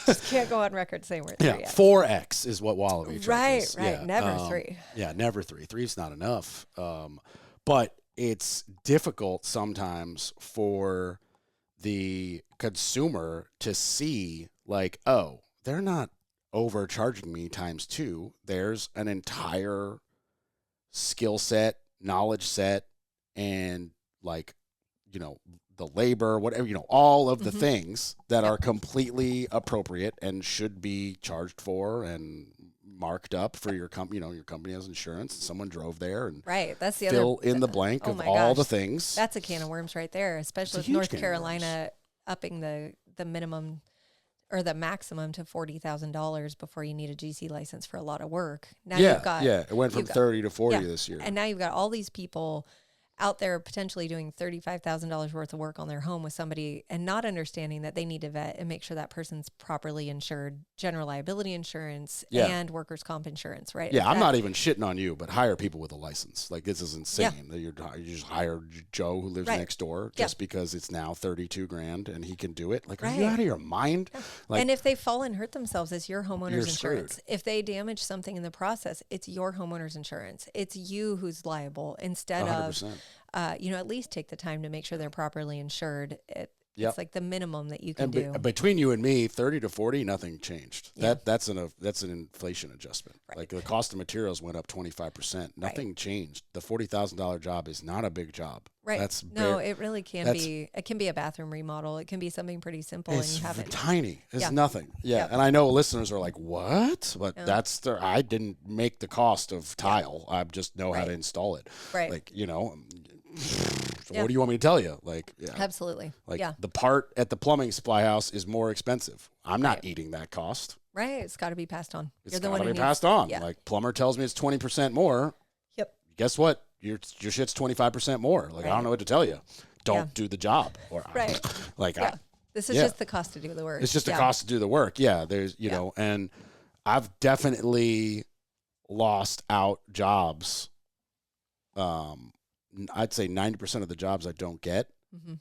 Just can't go on record saying we're 3X. 4X is what Wallaby charges. Right. Yeah. Never 3. Yeah, never 3. 3's not enough. But it's difficult sometimes for the consumer to see like, oh, they're not overcharging me times 2. There's an entire skill set, knowledge set, and like, the labor, whatever, all of the things that are completely appropriate and should be charged for and marked up for your company. Your company has insurance. Someone drove there and that's the fill in the blank of all the things. That's a can of worms right there, especially with North Carolina upping the minimum or the maximum to $40,000 before you need a GC license for a lot of work. Now it went from 30 to 40 this year. And now you've got all these people out there potentially doing $35,000 worth of work on their home with somebody and not understanding that they need to vet and make sure that person's properly insured, general liability insurance and workers' comp insurance, right? Yeah, I'm not even shitting on you, but hire people with a license. Like, this is insane. Yeah. You just hire Joe who lives next door just because it's now $32,000 and he can do it. Like, are you out of your mind? Yeah. Like, and if they fall and hurt themselves, it's your homeowner's insurance. Screwed. If they damage something in the process, it's your homeowner's insurance. It's you who's liable instead 100%. At least take the time to make sure they're properly insured. Yep. It's like the minimum that you can And do. between you and me, 30 to 40, nothing changed. That's an inflation adjustment. Right. Like the cost of materials went up 25%. Nothing changed. The $40,000 job is not a big job. Right. That's it really can be. It can be a bathroom remodel. It can be something pretty simple, and you have it. Tiny. It's nothing. Yeah. Yep. And I know listeners are like, what? But I didn't make the cost of tile. I just know how to install it. Right. Like, what do you want me to tell you? Like, Absolutely. Like the part at the plumbing supply house is more expensive. I'm not eating that cost. Right. It's got to be passed on. It's got to be passed on. Yeah. Like plumber tells me it's 20% more. Yep. Guess what? Your shit's 25% more. Like I don't know what to tell you. Don't do the job. Or like this is just the cost to do the work. It's just the cost to do the work. Yeah. There's know, and I've definitely lost out jobs. I'd say 90% of the jobs I don't get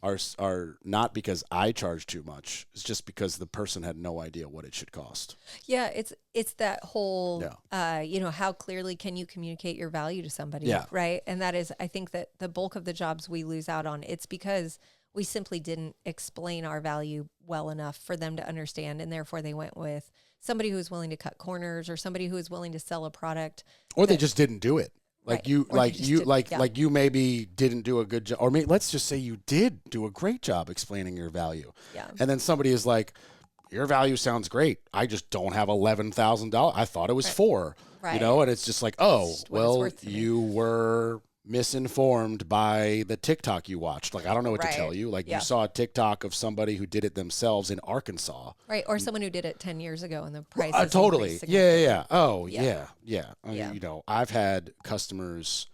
are not because I charge too much. It's just because the person had no idea what it should cost. Yeah, it's that whole, how clearly can you communicate your value to somebody, right? And that is, I think that the bulk of the jobs we lose out on, it's because we simply didn't explain our value well enough for them to understand, and therefore they went with somebody who was willing to cut corners or somebody who was willing to sell a product. Or they just didn't do it. Like you maybe didn't do a good job, or maybe let's just say you did do a great job explaining your value. Yeah. And then somebody is like, your value sounds great. I just don't have $11,000. I thought it was $4,000. Right. And it's just like, oh, well, you were misinformed by the TikTok you watched. Like, I don't know what to tell you. Like you saw a TikTok of somebody who did it themselves in Arkansas. Right. Or someone who did it 10 years ago and the price is totally. Yeah. Oh, yeah. I've had customers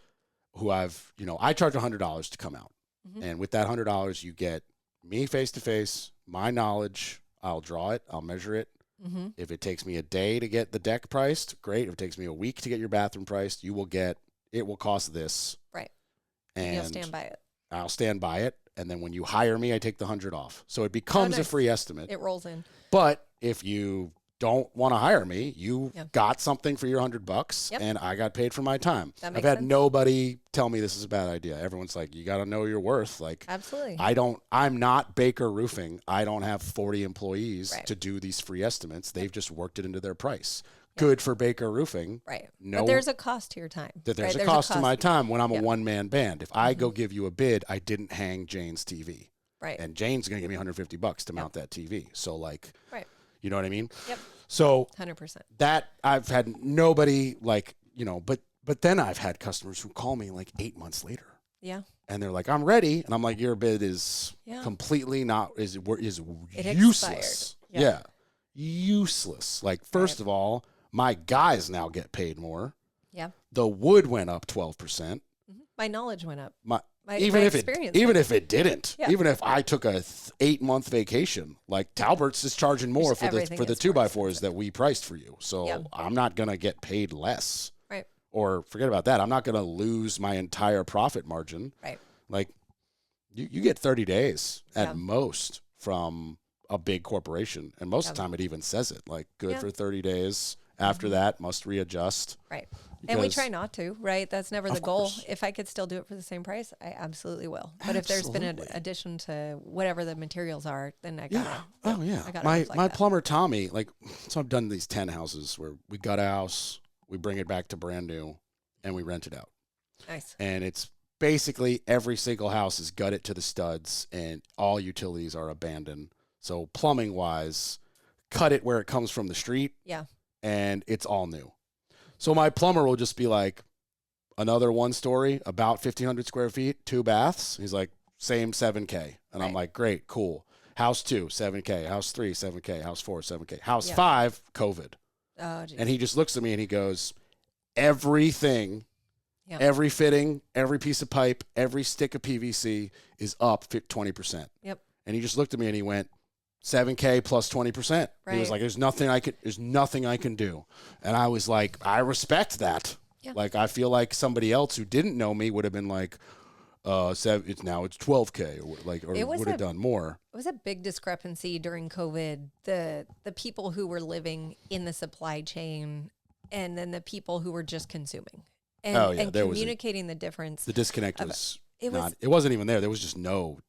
who I charge $100 to come out. Mm-hmm. And with that $100, you get me face to face, my knowledge. I'll draw it. I'll measure it. Mm-hmm. If it takes me a day to get the deck priced, great. If it takes me a week to get your bathroom priced, it will cost this. Right. And you'll stand by it. I'll stand by it. And then when you hire me, I take the $100 off. So it becomes a free estimate. It rolls in. But if you don't want to hire me, you got something for your $100 and I got paid for my time. I've had nobody tell me this is a bad idea. Everyone's like, you got to know your worth. Like, absolutely. I'm not Baker Roofing. I don't have 40 employees to do these free estimates. They've just worked it into their price. Good for Baker Roofing. Right. But there's a cost to your time. There's a cost to my time when I'm a one-man band. If I go give you a bid, I didn't hang Jane's TV. Right. And Jane's going to give me $150 to mount that TV. So, like, you know what I mean? Yep. So 100%. That I've had nobody but then I've had customers who call me like 8 months later. Yeah. And they're like, I'm ready. And I'm like, your bid is completely is useless. Yeah. Useless. Like, first of all, my guys now get paid more. Yeah. The wood went up 12%. Mm-hmm. My knowledge went up. Even if it didn't, even if I took a 8-month vacation, like Talbert's is charging more for the 2x4s that we priced for you. So I'm not going to get paid less. Right. Or forget about that. I'm not going to lose my entire profit margin. Right. Like you get 30 days at most from a big corporation. And most of the time it even says it, like good for 30 days. After that, must readjust. Right. And we try not to, right? That's never the goal. If I could still do it for the same price, I absolutely will. But if there's been an addition to whatever the materials are, then I gotta. Oh yeah. My plumber Tommy, so I've done these 10 houses where we gut a house, we bring it back to brand new, and we rent it out. Nice. And it's basically every single house is gutted to the studs, and all utilities are abandoned. So plumbing wise, cut it where it comes from the street. Yeah. And it's all new. So my plumber will just be like, another one story, about 1,500 square feet, 2 baths. He's like, same $7K. And I'm like, great, cool. House 2, $7K. House 3, $7K. House 4, $7K. House 5, COVID. Oh, geez. And he just looks at me and he goes, everything, every fitting, every piece of pipe, every stick of PVC is up 20%. Yep. And he just looked at me and he went, 7K plus 20%. Right. He was like, there's nothing I can do. And I was like, I respect that. Yeah. Like, I feel like somebody else who didn't know me would have been like, it's 12K or would have done more. It was a big discrepancy during COVID. The people who were living in the supply chain and then the people who were just consuming and communicating the difference. The disconnect was it wasn't even there. There was just no,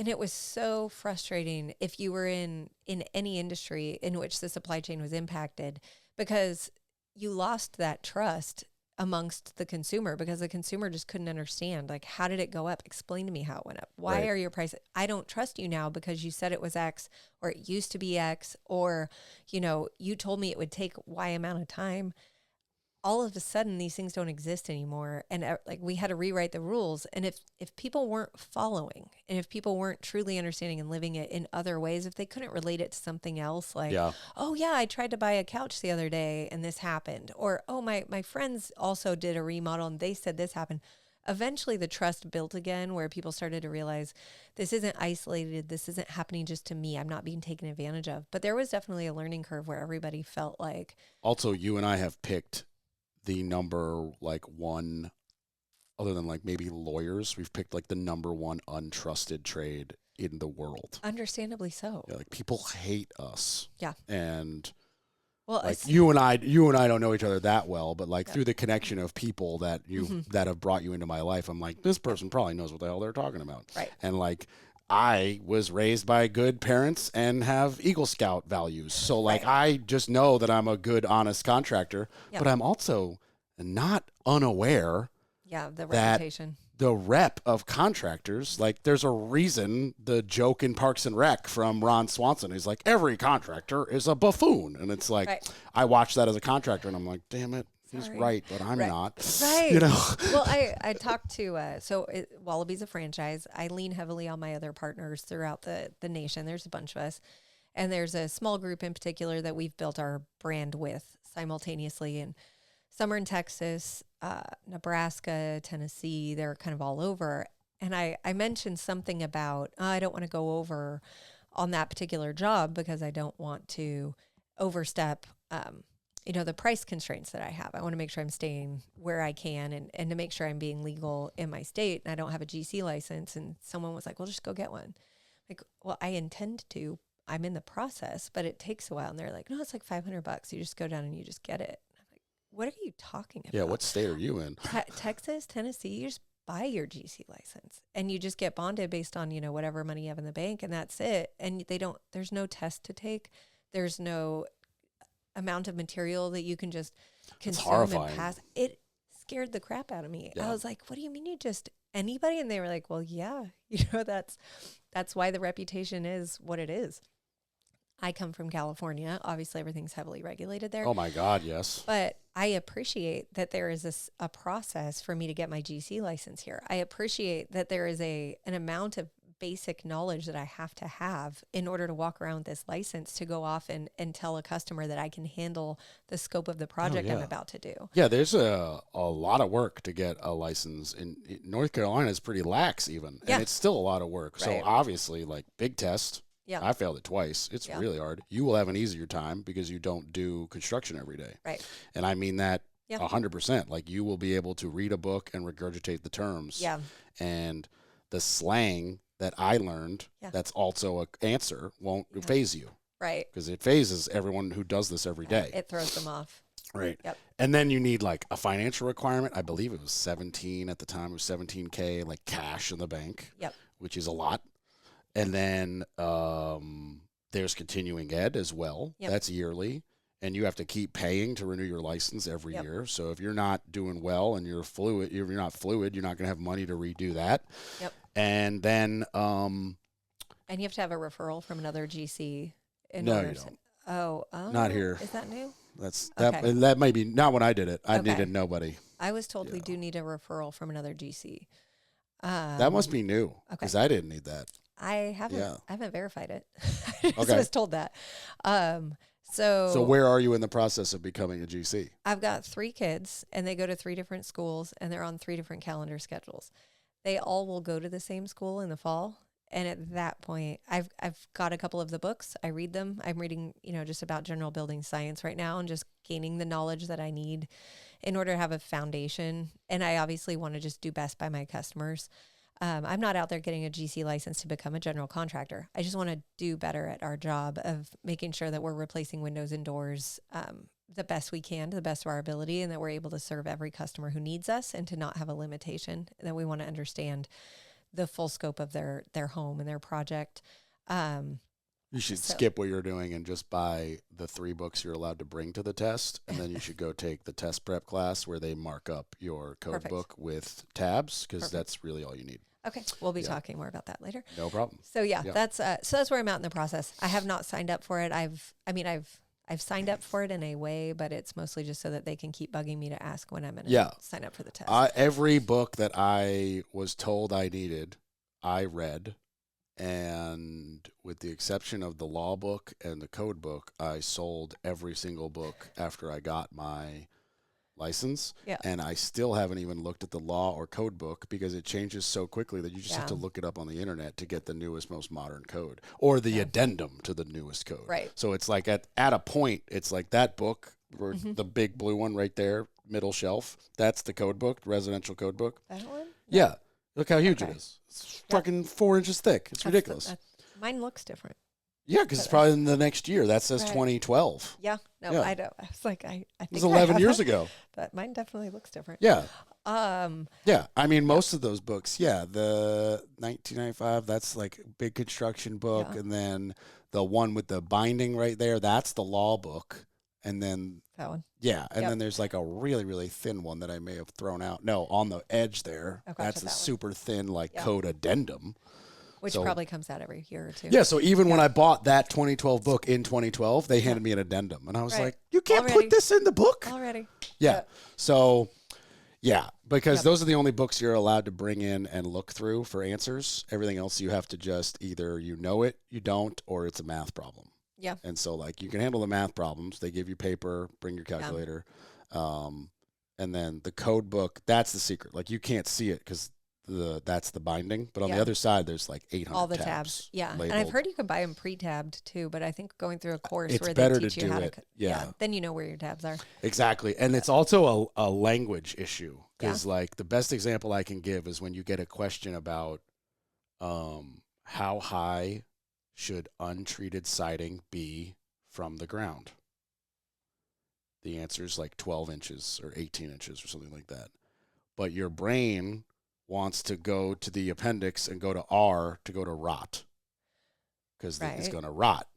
And it was so frustrating if you were in any industry in which the supply chain was impacted, because you lost that trust amongst the consumer, because the consumer just couldn't understand, like, how did it go up? Explain to me how it went up. Why are your prices? I don't trust you now because you said it was X, or it used to be X, or, you told me it would take Y amount of time. All of a sudden these things don't exist anymore. And like, we had to rewrite the rules. And if people weren't following, and if people weren't truly understanding and living it in other ways, if they couldn't relate it to something else, like, oh yeah, I tried to buy a couch the other day and this happened, or, oh, my friends also did a remodel and they said this happened. Eventually the trust built again, where people started to realize this isn't isolated. This isn't happening just to me. I'm not being taken advantage of. But there was definitely a learning curve where everybody felt like. Also, you and I have picked the number like one, other than like maybe lawyers, we've picked like the number one untrusted trade in the world. Understandably so. Yeah, like people hate us. Yeah. And well, like you and I don't know each other that well, but like through the connection of people that that have brought you into my life, I'm like, this person probably knows what the hell they're talking about. Right. And like, I was raised by good parents and have Eagle Scout values. So like, I just know that I'm a good, honest contractor, but I'm also not unaware the reputation. The rep of contractors, like there's a reason the joke in Parks and Rec from Ron Swanson is like, every contractor is a buffoon. And it's like, I watched that as a contractor and I'm like, damn it. He's right, but I'm not. Right. Well, I talked to, Wallaby's a franchise. I lean heavily on my other partners throughout the nation. There's a bunch of us. And there's a small group in particular that we've built our brand with simultaneously. And some are in Texas, Nebraska, Tennessee. They're kind of all over. And I mentioned something about, I don't want to go over on that particular job because I don't want to overstep the price constraints that I have. I want to make sure I'm staying where I can and to make sure I'm being legal in my state, and I don't have a GC license. And someone was like, well, just go get one. Like, well, I intend to. I'm in the process, but it takes a while. And they're like, no, it's like $500. You just go down and you just get it. And I'm like, what are you talking about? Yeah, what state are you in? Texas, Tennessee, you just buy your GC license and you just get bonded based on, whatever money you have in the bank, and that's it. And there's no test to take. There's no amount of material that you can just consume and pass. It scared the crap out of me. I was like, what do you mean you just anybody? And they were like, well, yeah, that's why the reputation is what it is. I come from California. Obviously, everything's heavily regulated there. Oh my God, yes. But I appreciate that there is a process for me to get my GC license here. I appreciate that there is an amount of basic knowledge that I have to have in order to walk around with this license to go off and tell a customer that I can handle the scope of the project I'm about to do. Yeah, there's a lot of work to get a license. In North Carolina is pretty lax even, and it's still a lot of work. Right. So obviously, like, big test. Yeah. I failed it twice. It's really hard. You will have an easier time because you don't do construction every day. Right. And I mean that 100%. Like, you will be able to read a book and regurgitate the terms. Yeah. And the slang that I learned, that's also an answer, won't phase you. Right. Because it phases everyone who does this every day. It throws them off. Right. Yep. And then you need like a financial requirement. I believe it was 17 at the time. It was $17K, like cash in the bank. Yep. Which is a lot. And then there's continuing ed as well. Yep. That's yearly. And you have to keep paying to renew your license every year. So if you're not doing well and you're not fluid, you're not going to have money to redo that. Yep. And then and you have to have a referral from another GC. No, you don't. Oh, not here. Is that new? That might be not when I did it. I needed nobody. I was told we do need a referral from another GC. That must be new because I didn't need that. I haven't verified it. I just was told that. So where are you in the process of becoming a GC? I've got 3 kids and they go to 3 different schools and they're on 3 different calendar schedules. They all will go to the same school in the fall. And at that point, I've got a couple of the books. I read them. I'm reading, just about general building science right now and just gaining the knowledge that I need in order to have a foundation. And I obviously want to just do best by my customers. I'm not out there getting a GC license to become a general contractor. I just want to do better at our job of making sure that we're replacing windows and doors the best we can to the best of our ability, and that we're able to serve every customer who needs us and to not have a limitation. And that we want to understand the full scope of their home and their project. You should skip what you're doing and just buy the 3 books you're allowed to bring to the test, and then you should go take the test prep class where they mark up your code book with tabs, because that's really all you need. Okay, we'll be talking more about that later. No problem. So that's where I'm at in the process. I have not signed up for it. I've signed up for it in a way, but it's mostly just so that they can keep bugging me to ask when I'm going to sign up for the test. Every book that I was told I needed, I read. And with the exception of the law book and the code book, I sold every single book after I got my license. Yeah. And I still haven't even looked at the law or code book because it changes so quickly that you just have to look it up on the internet to get the newest, most modern code or the addendum to the newest code. Right. So it's like at a point, it's like that book, the big blue one right there, middle shelf. That's the code book, residential code book. That one? Yeah. Look how huge it is. It's fucking 4 inches thick. It's ridiculous. Mine looks different. Yeah, because it's probably in the next year. That says 2012. Yeah. No, I don't. I was like, I think it was 11 years ago. But mine definitely looks different. Yeah. Yeah. I mean, most of those books, the 1995, that's like a big construction book. Yeah. And then the one with the binding right there, that's the law book. And then that one. Yeah. And then there's like a really, really thin one that I may have thrown out. No, on the edge there. Okay, that's a super thin like code addendum. Which probably comes out every year or two. Yeah, so even when I bought that 2012 book in 2012, they handed me an addendum. And I was like, you can't put this in the book? Already. Yeah. So, because those are the only books you're allowed to bring in and look through for answers. Everything else you have to just either you know it, you don't, or it's a math problem. Yeah. And so, like, you can handle the math problems. They give you paper, bring your calculator. And then the code book, that's the secret. Like, you can't see it because that's the binding. But on the other side, there's like 800 all the tabs. Yeah. labeled. And I've heard you can buy them pre-tabbed too, but I think going through a course it's where better they teach to you how do to then you know where your tabs are. Exactly. And it's also a language issue because like the best example I can give is when you get a question about how high should untreated siding be from the ground? The answer is like 12 inches or 18 inches or something like that. But your brain wants to go to the appendix and go to R to go to rot because it's going to rot.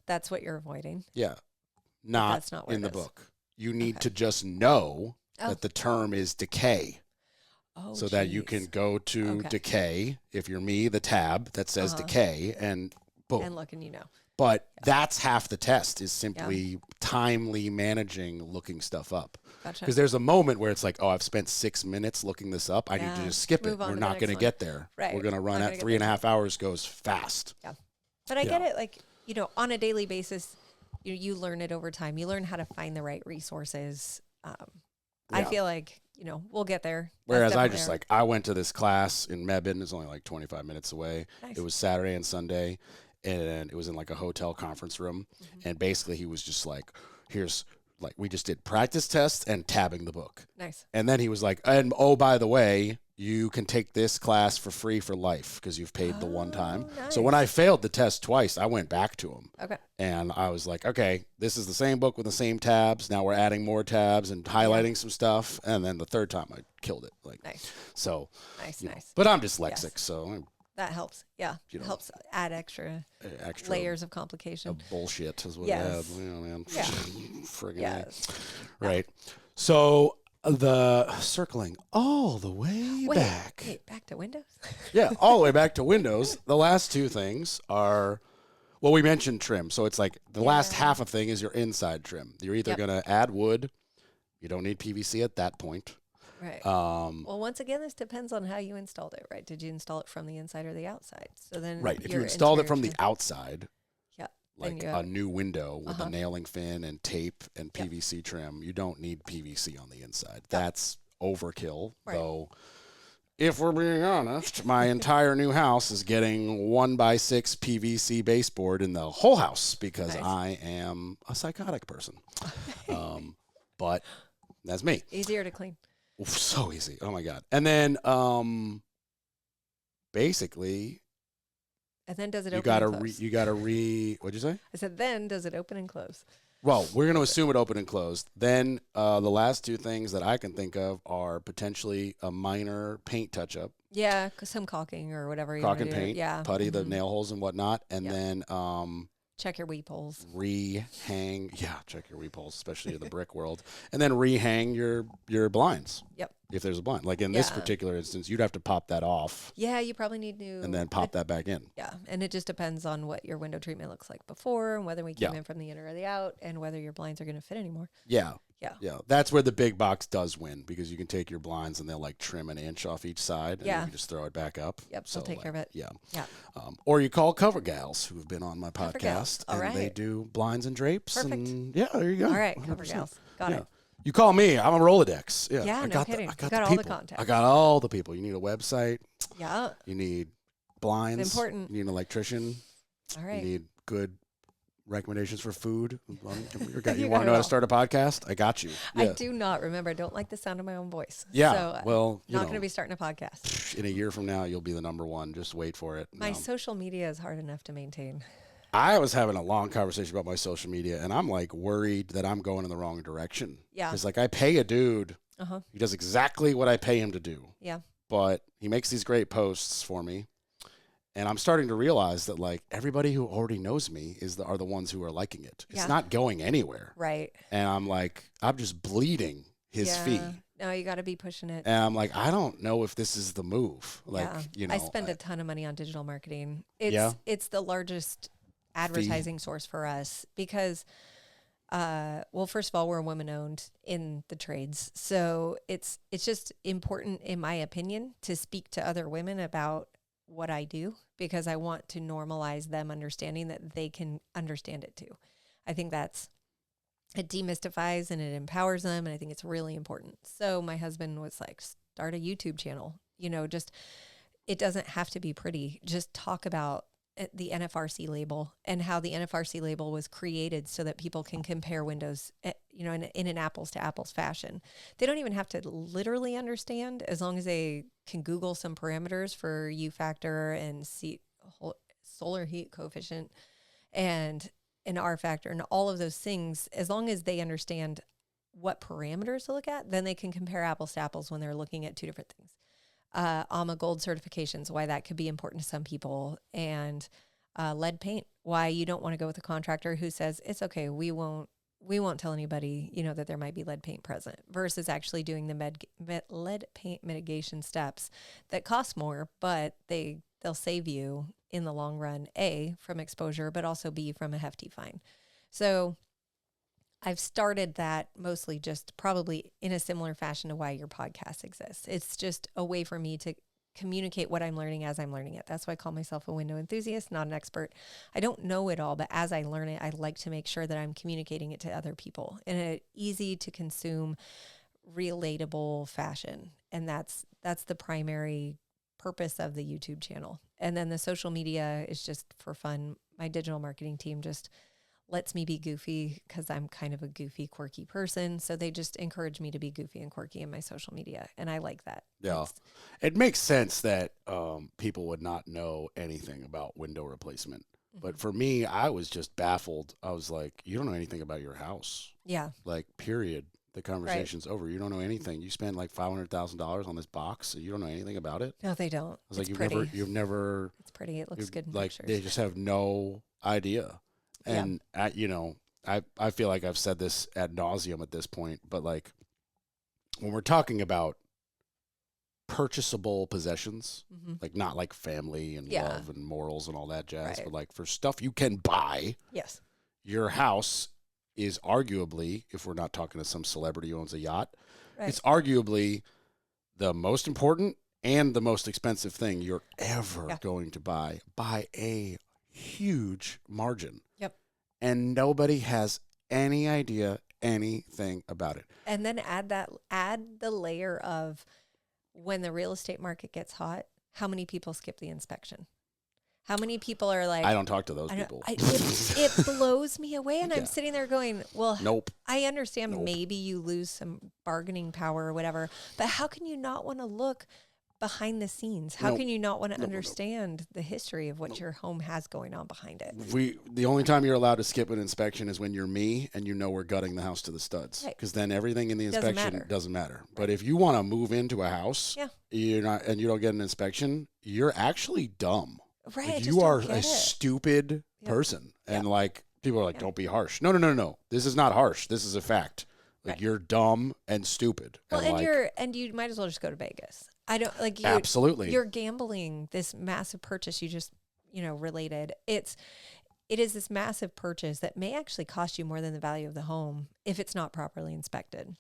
That's what you're avoiding. Yeah. Not in the book. You need to just know that the term is decay. So that you can go to decay. If you're me, the tab that says decay, and boom. And look, and you know. But that's half the test is simply timely managing looking stuff up. Gotcha. Because there's a moment where it's like, oh, I've spent 6 minutes looking this up. I need to just skip it. We're not going to get there. Right. We're going to run at 3.5 hours goes fast. Yeah. But I get it. Like, you know, on a daily basis, you learn it over time. You learn how to find the right resources. I feel like, you know, we'll get there. Whereas I went to this class in Mebane. It's only like 25 minutes away. Nice. It was Saturday and Sunday, and it was in like a hotel conference room. And basically he was just like, we just did practice tests and tabbing the book. Nice. And then he was like, and oh, by the way, you can take this class for free for life because you've paid the one time. Nice. So when I failed the test twice, I went back to him. Okay. And I was like, okay, this is the same book with the same tabs. Now we're adding more tabs and highlighting some stuff. And then the third time I killed it. Like, nice. So, nice. But I'm dyslexic, so that helps. Yeah. It helps add extra layers of complication. Of bullshit is what yes. it adds. Man. Yeah. Friggin' yes. Right. So the circling all the way back. Wait, back to Windows? Yeah, all the way back to Windows. The last two things are, well, we mentioned trim. So it's like the last half of thing is your inside trim. You're either going to add wood. You don't need PVC at that point. Right. Well, once again, this depends on how you installed it, right? Did you install it from the inside or the outside? So then, right. If you installed it from the outside, like a new window with a nailing fin and tape and PVC trim, you don't need PVC on the inside. That's overkill, though. If we're being honest, my entire new house is getting 1x6 PVC baseboard in the whole house because I am a psychotic person. But that's me. Easier to clean. So easy. Oh my God. And then basically, and then does it open and close? You gotta what'd you say? I said, then does it open and close? Well, we're going to assume it open and closed. Then the last two things that I can think of are potentially a minor paint touch-up. Yeah, some caulking or whatever you Caulk want and to do. paint, Yeah. putty, the nail holes and whatnot. And then check your weep holes. Rehang. Yeah, check your weep holes, especially in the brick world. And then rehang your blinds. Yep. If there's a blind. Like in this particular instance, you'd have to pop that off. Yeah, you probably need to. And then pop that back in. Yeah, and it just depends on what your window treatment looks like before and whether we came in from the in or the out and whether your blinds are going to fit anymore. Yeah. Yeah. Yeah. That's where the big box does win because you can take your blinds and they'll like trim an inch off each side and you can just throw it back up. Yep, so they'll take care of it. Yeah. Yeah. Or you call Cover Gals who have been on my podcast All and they do blinds and drapes. Perfect. And yeah, there you go. All right, Cover Gals. Got it. You call me. I'm a Rolodex. Yeah, Yeah, I no got kidding. I got, You got the all the people. contacts. I got all the people. You need a website. Yeah. You need blinds. It's important. You need an electrician. All right. You need good recommendations for food. You want got to it know how all. to start a podcast? I got you. Yeah. I do not remember. I don't like the sound of my own voice. Yeah. So Well, not going to be starting a podcast. In a year from now, you'll be the number one. Just wait for it. My social media is hard enough to maintain. I was having a long conversation about my social media, and I'm like worried that I'm going in the wrong direction. Yeah. Because like I pay a dude. He does exactly what I pay him to do. Yeah. But he makes these great posts for me. And I'm starting to realize that like everybody who already knows me are the ones who are liking it. It's not going anywhere. Right. And I'm like, I'm just bleeding his fee. No, you got to be pushing it. And I'm like, I don't know if this is the move. Like, I spend a ton of money on digital marketing. It's the largest advertising source for us because well, first of all, we're women owned in the trades. So it's just important, in my opinion, to speak to other women about what I do because I want to normalize them understanding that they can understand it too. I think it demystifies and it empowers them. And I think it's really important. So my husband was like, start a YouTube channel, just, it doesn't have to be pretty. Just talk about the NFRC label and how the NFRC label was created so that people can compare windows, in an apples to apples fashion. They don't even have to literally understand as long as they can Google some parameters for U factor and solar heat coefficient and an R factor and all of those things. As long as they understand what parameters to look at, then they can compare apples to apples when they're looking at two different things. AMA Gold certifications, why that could be important to some people, and lead paint, why you don't want to go with a contractor who says it's okay, we won't tell anybody, that there might be lead paint present, versus actually doing the lead paint mitigation steps that cost more, but they'll save you in the long run, A, from exposure, but also B, from a hefty fine. So I've started that mostly just probably in a similar fashion to why your podcast exists. It's just a way for me to communicate what I'm learning as I'm learning it. That's why I call myself a window enthusiast, not an expert. I don't know it all, but as I learn it, I like to make sure that I'm communicating it to other people in an easy to consume, relatable fashion. And that's the primary purpose of the YouTube channel. And then the social media is just for fun. My digital marketing team just lets me be goofy because I'm kind of a goofy, quirky person. So they just encourage me to be goofy and quirky in my social media. And I like that. Yeah. It makes sense that people would not know anything about window replacement. But for me, I was just baffled. I was like, you don't know anything about your house. Yeah. Like, period. The conversation's over. You don't know anything. You spend like $500,000 on this box. So you don't know anything about it. No, they don't. I was like, pretty. you've never. It's pretty. It looks good in like, pictures. they just have no idea. And, I feel like I've said this ad nauseum at this point, but like when we're talking about purchasable possessions, like not like family and love and morals and all that jazz, but like for stuff you can buy, yes, your house is arguably, if we're not talking to some celebrity who owns a yacht, it's arguably the most important and the most expensive thing you're ever going to buy by a huge margin. Yep. And nobody has any idea anything about it. And then add the layer of when the real estate market gets hot, how many people skip the inspection? How many people are like, I don't talk to those people. It blows me away. And I'm sitting there going, well, nope. I understand maybe you lose some bargaining power or whatever, but how can you not want to look behind the scenes. How can you not want to understand the history of what your home has going on behind it? The only time you're allowed to skip an inspection is when you're me and we're gutting the house to the studs, because then everything in the inspection doesn't matter. But if you want to move into a house, you're not, and you don't get an inspection, you're actually dumb. Right. Like, you are a stupid person, and like people are like, don't be harsh. No. This is not harsh. This is a fact. Like you're dumb and stupid. Well, and you might as well just go to Vegas. I don't like you. Absolutely. You're gambling this massive purchase you just, related. It is this massive purchase that may actually cost you more than the value of the home if it's not properly inspected.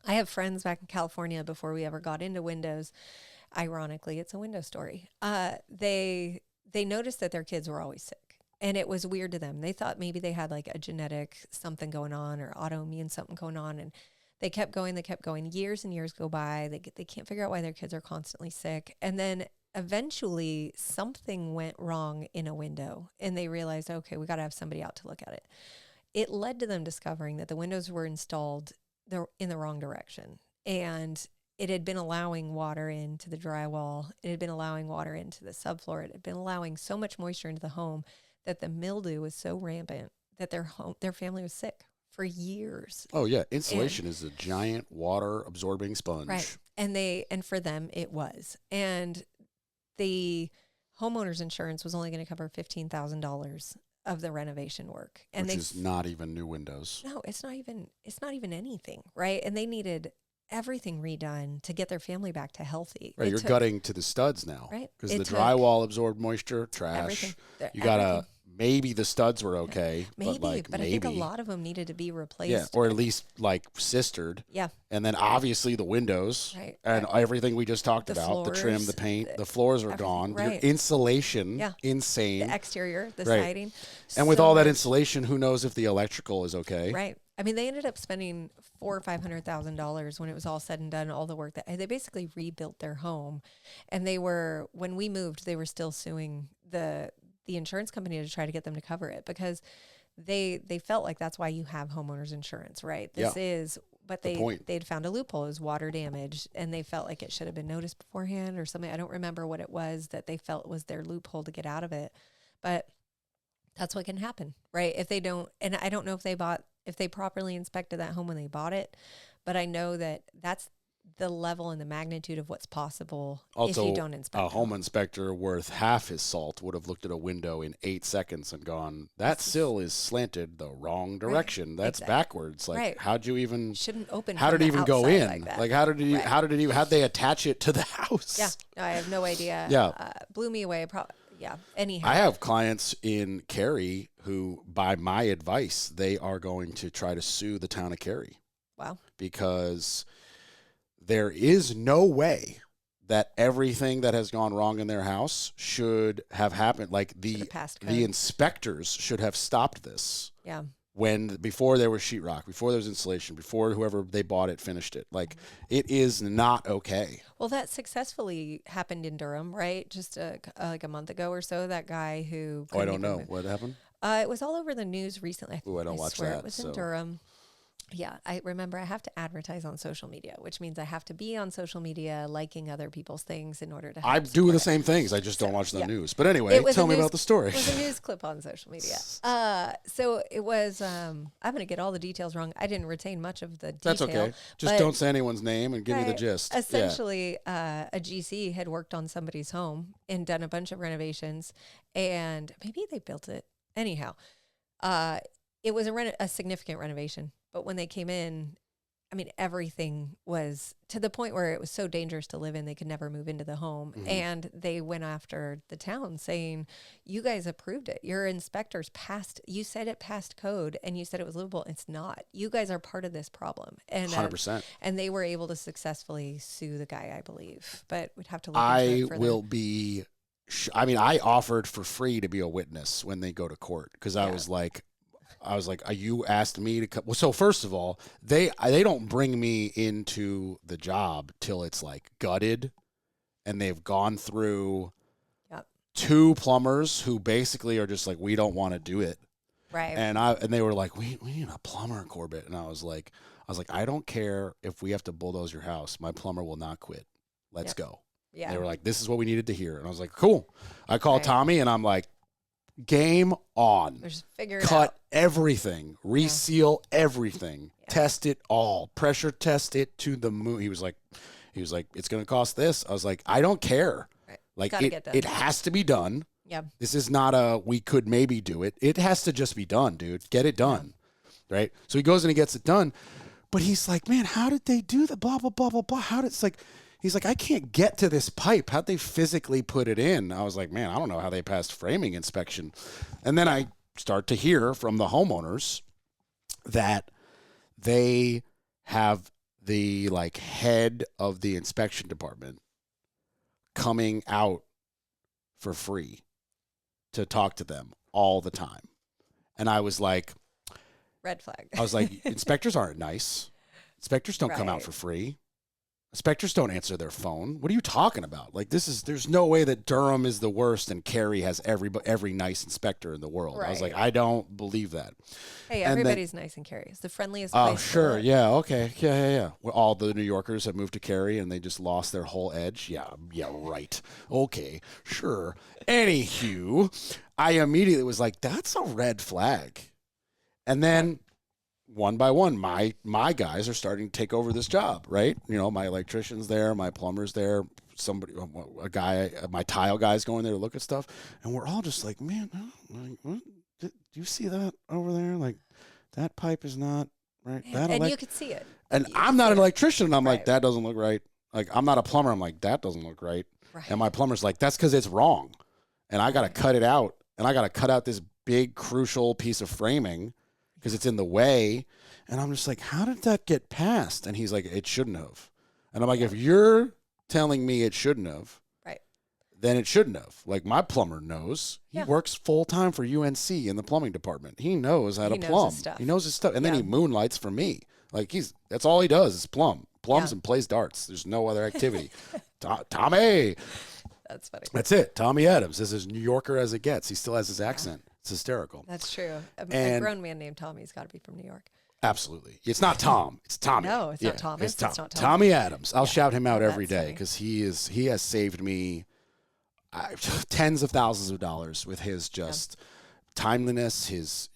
I have friends back in California before we ever got into windows. Ironically, it's a window story. They noticed that their kids were always sick. And it was weird to them. They thought maybe they had like a genetic something going on or autoimmune something going on. And they kept going. Years and years go by. They can't figure out why their kids are constantly sick. And then eventually something went wrong in a window. And they realized, okay, we got to have somebody out to look at it. It led to them discovering that the windows were installed in the wrong direction. And it had been allowing water into the drywall. It had been allowing water into the subfloor. It had been allowing so much moisture into the home that the mildew was so rampant that their family was sick for years. Oh yeah, insulation is a giant water absorbing sponge. Right. And for them it was. And the homeowner's insurance was only going to cover $15,000 of the renovation work. And which is not even new windows. No, it's not even anything, right? And they needed everything redone to get their family back to healthy. Right, you're gutting to the studs now. Right. Because the drywall absorbed moisture, trash. Everything. You gotta, maybe the studs were okay. Maybe, but I think a lot of them needed to be replaced. Yeah, or at least like sistered. Yeah. And then obviously the windows. Right. And everything we just talked about, floors, the trim, the paint, the floors are gone. Right. Your insulation, insane. The exterior, the siding. And with all that insulation, who knows if the electrical is okay. Right. I mean, they ended up spending $400,000 or $500,000 when it was all said and done. All the work that they basically rebuilt their home, and when we moved, they were still suing the insurance company to try to get them to cover it because they felt like that's why you have homeowners insurance, right? But they'd found a loophole. It was water damage, and they felt like it should have been noticed beforehand or something. I don't remember what it was that they felt was their loophole to get out of it, but that's what can happen, right? If they don't, and I don't know if they properly inspected that home when they bought it, but I know that that's the level and the magnitude of what's possible also, if you don't inspect a home inspector worth half his salt would have looked at a window in 8 seconds and gone, that sill is slanted the wrong direction. Right. That's backwards. Like, how'd you even... Shouldn't open How did it even go in? Like how did it how'd they attach it to the house? Yeah, no, I have no idea. Yeah. Blew me away. Anyhow. I have clients in Cary who, by my advice, they are going to try to sue the town of Cary. Wow. Because there is no way that everything that has gone wrong in their house should have happened. Like the inspectors should have stopped this. Yeah. Before there was sheetrock, before there was insulation, before whoever they bought it finished it. Like, it is not okay. Well, that successfully happened in Durham, right? Just like a month ago or so. That guy who... I don't know. What happened? It was all over the news recently. I don't watch that. It was in Durham. Yeah, I remember I have to advertise on social media, which means I have to be on social media liking other people's things in order to help I do the same things. I just don't watch the news. But anyway, tell me about the story. It was a news clip on social media. So it was, I'm going to get all the details wrong. I didn't retain much of the detail. That's okay. Just don't say anyone's name and give me the gist. Essentially, a GC had worked on somebody's home and done a bunch of renovations, and maybe they built it. Anyhow, it was a significant renovation. But when they came in, I mean, everything was to the point where it was so dangerous to live in, they could never move into the home. Mm-hmm. And they went after the town saying, you guys approved it. Your inspectors you said it passed code and you said it was livable. It's not. You guys are part of this problem. And 100%. And they were able to successfully sue the guy, I believe. But we'd have to look into it further. I offered for free to be a witness when they go to court because I was like, you asked me to come. Well, so first of all, they don't bring me into the job till it's like gutted and they've gone through 2 plumbers who basically are just like, we don't want to do it. Right. And they were like, we need a plumber, Corbett. And I was like, I don't care if we have to bulldoze your house. My plumber will not quit. Let's go. Yeah. They were like, this is what we needed to hear. And I was like, cool. I called Right. Tommy and I'm like, game on. Just figure it Cut out. everything, reseal everything, test it all, pressure test it to the moon. He was like, it's going to cost this. I was like, I don't care. Right. Like Gotta get done. it has to be done. Yeah. This is not a, we could maybe do it. It has to just be done, dude. Get it done. Right. So he goes and he gets it done, but he's like, man, how did they do that? Blah, blah, blah, blah, blah. How did it's like, he's like, I can't get to this pipe. How'd they physically put it in? I was like, man, I don't know how they passed framing inspection. And then I start to hear from the homeowners that they have the like head of the inspection department coming out for free to talk to them all the time. And I was like, Red flag. I was like, inspectors aren't nice. Inspectors don't come out Right. for free. Inspectors don't answer their phone. What are you talking about? Like, there's no way that Durham is the worst and Cary has every nice inspector in the world. I was like, Right. I don't believe that. Hey, And then- everybody's nice in Cary. It's the friendliest Oh, place. to sure. live. Yeah. Okay. Yeah. Well, all the New Yorkers have moved to Cary and they just lost their whole edge. Yeah. Right. Okay. Sure. Anywho, I immediately was like, that's a red flag. And then one by one, my guys are starting to take over this job, right? You know, my electrician's there, my plumber's there, a guy, my tile guy's going there to look at stuff. And we're all just like, man, like, what? Do you see that over there? Like, that pipe is not right. Man, and you could see it. And You I'm could not see an it. electrician. And I'm like, Right. that doesn't look right. Like, I'm not a plumber. I'm like, that doesn't look right. Right. And my plumber's like, that's because it's wrong. And I got to cut it out. And I got to cut out this big, crucial piece of framing because it's in the way. And I'm just like, how did that get passed? And he's like, it shouldn't have. And I'm like, if you're telling me it shouldn't have, Right. then it shouldn't have. Like, my plumber knows. He Yeah. works full time for UNC in the plumbing department. He knows how to He knows plumb. his stuff. He knows his stuff. And then Yeah. he moonlights for me. Like, that's all he does is plums Yeah. and plays darts. There's no other activity. Tommy. That's funny. That's it. Tommy Adams is as New Yorker as it gets. He still has his accent. It's hysterical. That's true. A And- grown man named Tommy's got to be from New York. Absolutely. It's not Tom. It's Tommy. No, it's not Thomas. It's, Tom. It's not Tom. Tommy Adams. I'll shout him out Oh, every that's day funny. because he has saved me tens of thousands of dollars with his just timeliness, his,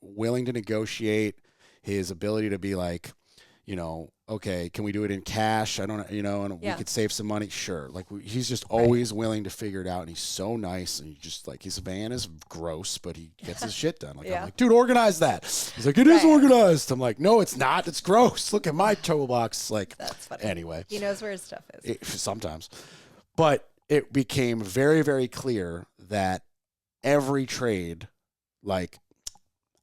willing to negotiate, his ability to be like, okay, can we do it in cash? I don't, and we Yeah. could save some money. Sure. Like he's just always willing to figure it out. And he's so nice. And just like, his van is gross, but he gets his shit done. Like, I'm Yeah. like, dude, organize that. He's like, it is Right. organized. I'm like, no, it's not. It's gross. Look at my toolbox. Like, That's funny. anyway, He knows where his stuff is. sometimes, but it became very, very clear that every trade, like,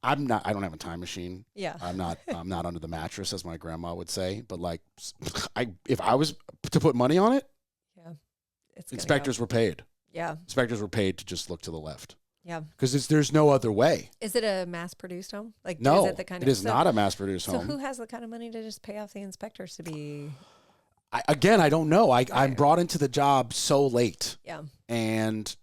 I don't have a time machine. Yeah. I'm not under the mattress, as my grandma would say. But like, if I was to put money on it, Yeah. It's gonna inspectors go. were paid. Yeah. Inspectors were paid to just look to the left Yeah. because there's no other way. Is it a mass-produced home? Like, No, is it the kind it is not a mass-produced So home. who has the kind of money to just pay off the inspectors to be? I don't know. I'm brought into the job so late, Yeah. and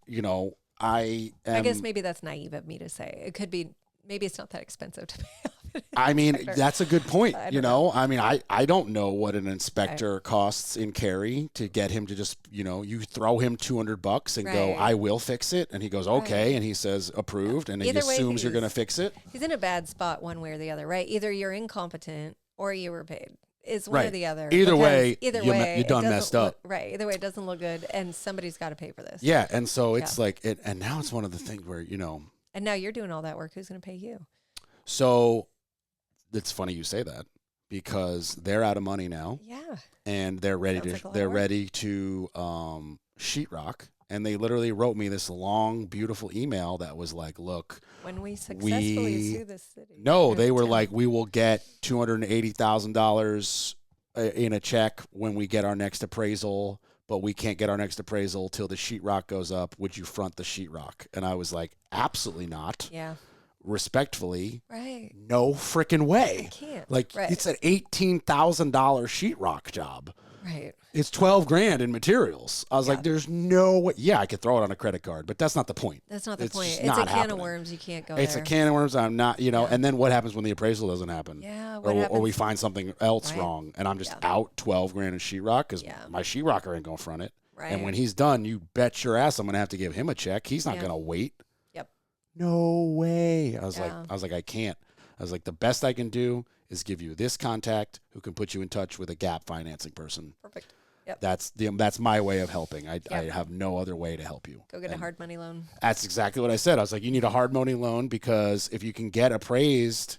I guess maybe that's naive of me to say. It could be. Maybe it's not that expensive to pay off. an I mean, inspector. that's a good point. I don't know. I mean, I don't know what an inspector costs in Cary to get him to just, you throw him $200 and go, Right. I will fix it. And he goes, okay. Right. And he says approved. And he Either way, assumes you're going to he's- fix it. He's in a bad spot one way or the other, right? Either you're incompetent or you were paid. It's one or Right. the other. Either Because way, either you way, it done doesn't messed up. Right. Either way, it doesn't look good, and somebody's got to pay for this. Yeah. And so it's like, and now it's one of the things where, And now you're doing all that work. Who's going to pay you? so it's funny you say that because they're out of money now. Yeah. And they're ready Sounds like a lot of they're work. ready to sheetrock. And they literally wrote me this long, beautiful email that was like, look, When we successfully sue this city. no, or they were town. like, we will get $280,000 in a check when we get our next appraisal, but we can't get our next appraisal till the sheetrock goes up. Would you front the sheetrock? And I was like, absolutely not. Yeah. Respectfully, Right. no freaking way. I can't. Like Right. it's an $18,000 sheetrock job. Right. It's $12,000 in materials. I was Yeah. like, there's no way. Yeah, I could throw it on a credit card, but that's not the point. That's not the It's point. just It's not a can happening. of worms. You can't go It's there. a can of worms. I'm not, Yeah. and then what happens when the appraisal doesn't happen? Yeah. Or, What or we happens? find something else Right. wrong, and I'm just Yeah. out $12,000 in sheetrock because Yeah. my sheetrocker ain't gonna front it. Right. And when he's done, you bet your ass I'm going to have to give him a check. He's not going to wait. Yep. No way. I was Yeah. like, I can't. I was like, the best I can do is give you this contact who can put you in touch with a gap financing person. Perfect. Yep. That's my way of helping. I have no other way to help you. Go get a hard money loan. That's exactly what I said. I was like, you need a hard money loan because if you can get appraised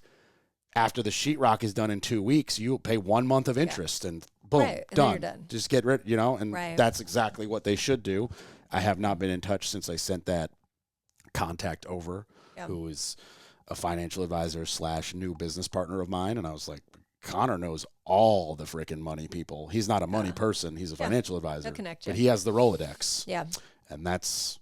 after the sheetrock is done in 2 weeks, you pay 1 month of interest and boom, Right. And then done. you're done. Just get rid, and Right. that's exactly what they should do. I have not been in touch since I sent that contact over, who is a financial advisor / new business partner of mine. And I was like, Connor knows all the freaking money people. He's not a money person. He's a financial advisor. Connection. But he has the Rolodex. Yeah. And that's,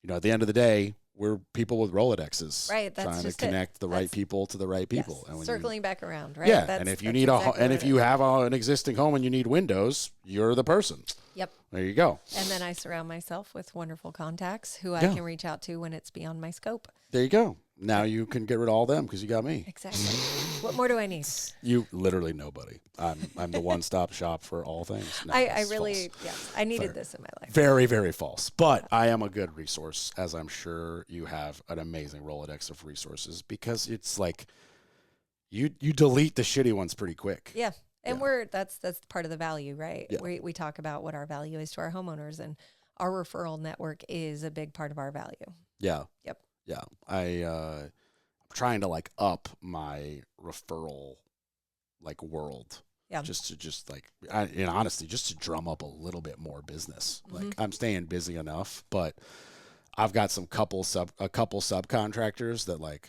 at the end of the day, we're people with Rolodexes. Right. That's trying just to connect the right people to the right people. Yes. And when Circling back around, right? Yeah. And if you need if you have an existing home and you need windows, you're the person. Yep. There you go. And then I surround myself with wonderful contacts who I can reach out to when it's beyond my scope. There you go. Now you can get rid of all them because you got me. Exactly. What more do I need? You literally nobody. I'm the one-stop shop for all things. No, I really, I needed this in my life. Very, very false. But I am a good resource, as I'm sure you have an amazing Rolodex of resources, because it's like you delete the shitty ones pretty quick. Yeah. And that's part of the value, right? Yeah. We talk about what our value is to our homeowners, and our referral network is a big part of our value. Yeah. Yep. Yeah. I'm trying to up my referral world. Yeah. Honestly, just to drum up a little bit more business. Mm-hmm. I'm staying busy enough, but I've got a couple subcontractors that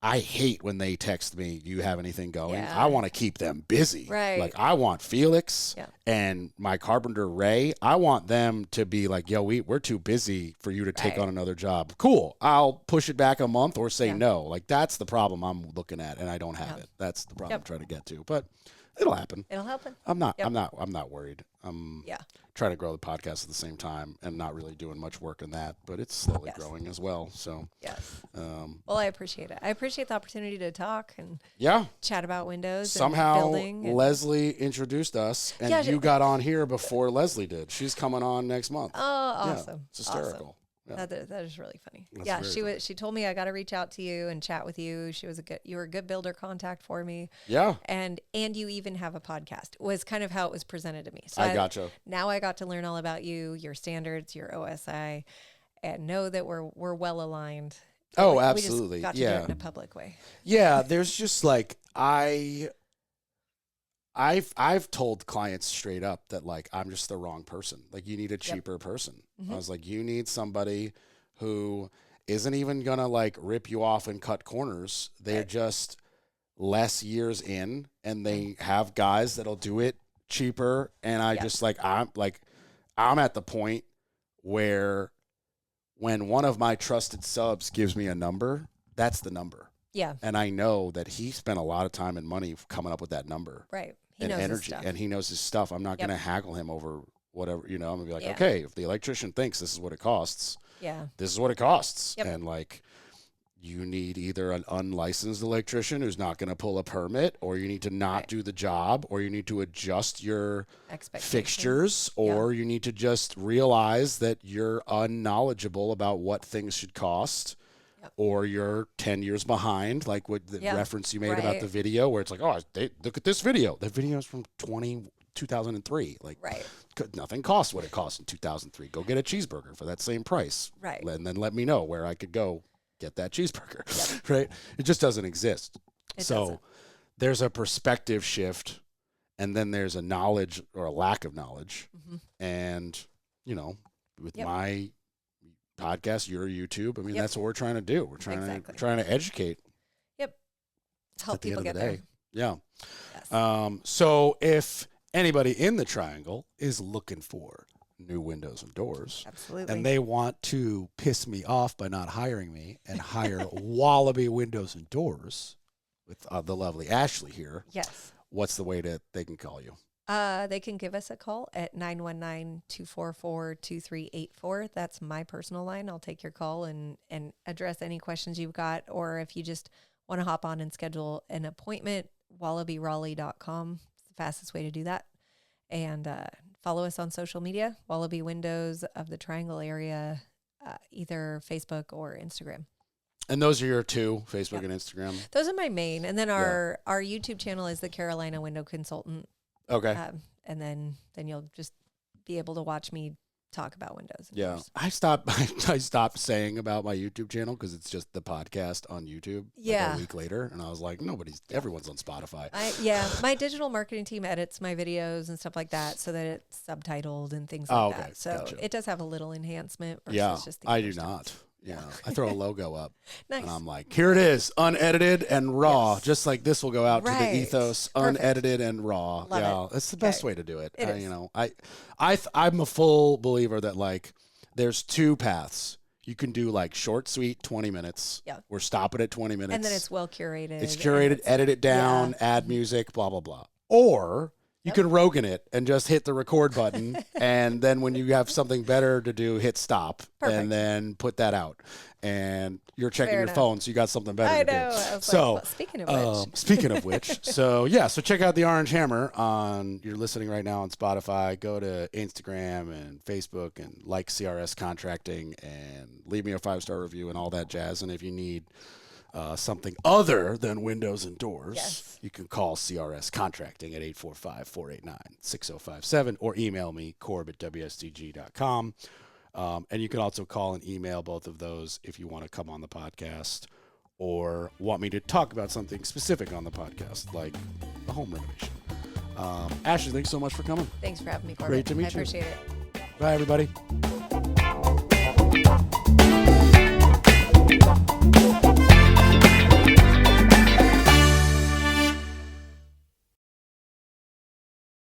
I hate when they text me, "Do you have anything going?" Yeah. I want to keep them busy. Right. I want Felix and my carpenter Ray. I want them to be like, "Yo, we're too busy for you to take on another job." Cool. I'll push it back a month or say no. That's the problem I'm looking at, and I don't have it. That's the problem I'm trying to get to. But it'll happen. It'll happen. I'm not worried. I'm trying to grow the podcast at the same time and not really doing much work in that, but it's slowly growing as well. So well, I appreciate it. I appreciate the opportunity to talk and chat about windows. Somehow and building and Leslie introduced us, and you got on here before Leslie did. She's coming on next month. Oh, awesome! Yeah, it's hysterical. Awesome. Yeah. That is really funny. That's she told me I got to reach out to you and chat with you. You were a good builder contact for me. Yeah. And you even have a podcast, was kind of how it was presented to me. So I gotcha. Now I got to learn all about you, your standards, your OSI, and know that we're well aligned. Oh, absolutely. We just got to do it in a public way. Yeah. There's just I've told clients straight up that I'm just the wrong person. You need a cheaper person. Mm-hmm. I was like, you need somebody who isn't even gonna rip you off and cut corners. They're just less years in, and they have guys that'll do it cheaper. And I just I'm at the point where when one of my trusted subs gives me a number, that's the number. Yeah. And I know that he spent a lot of time and money coming up with that number. Right. He knows energy, and he knows his stuff. I'm not going to haggle him over whatever, I'm going to be like, okay, if the electrician thinks this is what it costs, this is what it costs. Yep. And you need either an unlicensed electrician who's not going to pull a permit, or you need to not do the job, or you need to adjust your fixtures, or you need to just realize that you're unknowledgeable about what things should cost. Or you're 10 years behind, like what the reference you made about the video, where it's look at this video. That video is from 2003. Nothing costs what it cost in 2003. Go get a cheeseburger for that same price. Right. And then let me know where I could go get that cheeseburger. Yep. Right. It just doesn't exist. There's a perspective shift, and then there's a knowledge or a lack of knowledge. Mm-hmm. And, with my podcast, your YouTube. I mean, that's what we're trying to do. We're trying to educate. Yep. Help people get there. Yeah. Yes. So if anybody in the Triangle is looking for new windows and doors, absolutely, and they want to piss me off by not hiring me and hire Wallaby Windows and Doors with the lovely Ashley here, what's the way that they can call you? They can give us a call at 919-244-2384. That's my personal line. I'll take your call and address any questions you've got. Or if you just want to hop on and schedule an appointment, wallabyraleigh.com. It's the fastest way to do that. And follow us on social media, Wallaby Windows of the Triangle area, either Facebook or Instagram. And those are your two, Facebook and Instagram? Those are my main. And then our YouTube channel is the Carolina Window Consultant. Okay. And then you'll just be able to watch me talk about windows. Yeah. I stopped saying about my YouTube channel because it's just the podcast on YouTube a week later. And I was like, everyone's on Spotify. My digital marketing team edits my videos and stuff like that so that it's subtitled and things like that. So it does have a little enhancement versus just the I do not. Yeah, I throw a logo up, nice. And I'm like, here it is, unedited and raw, just like this will go out to the ethos, unedited and raw. Love it. It's the best way to do it. It is. I'm a full believer that like there's two paths. You can do like short, sweet, 20 minutes. Yeah. We're stopping at 20 minutes. And then it's well curated. It's curated, edit it down, add music, blah, blah, blah. Or you can Rogan it and just hit the record button. And then when you have something better to do, hit stop. Perfect. And then put that out. And you're checking your phone, so you got something better to do. I was like, well, speaking of which. So check out the Orange Hammer you're listening right now on Spotify. Go to Instagram and Facebook and like CRS Contracting and leave me a 5-star review and all that jazz. And if you need something other than windows and doors, you can call CRS Contracting at 845-489-6057 or email me, corb@wstg.com. And you can also call and email both of those if you want to come on the podcast or want me to talk about something specific on the podcast, like a home renovation. Ashley, thanks so much for coming. Thanks for having me, Corbett. Great to meet you. I appreciate it. Bye, everybody.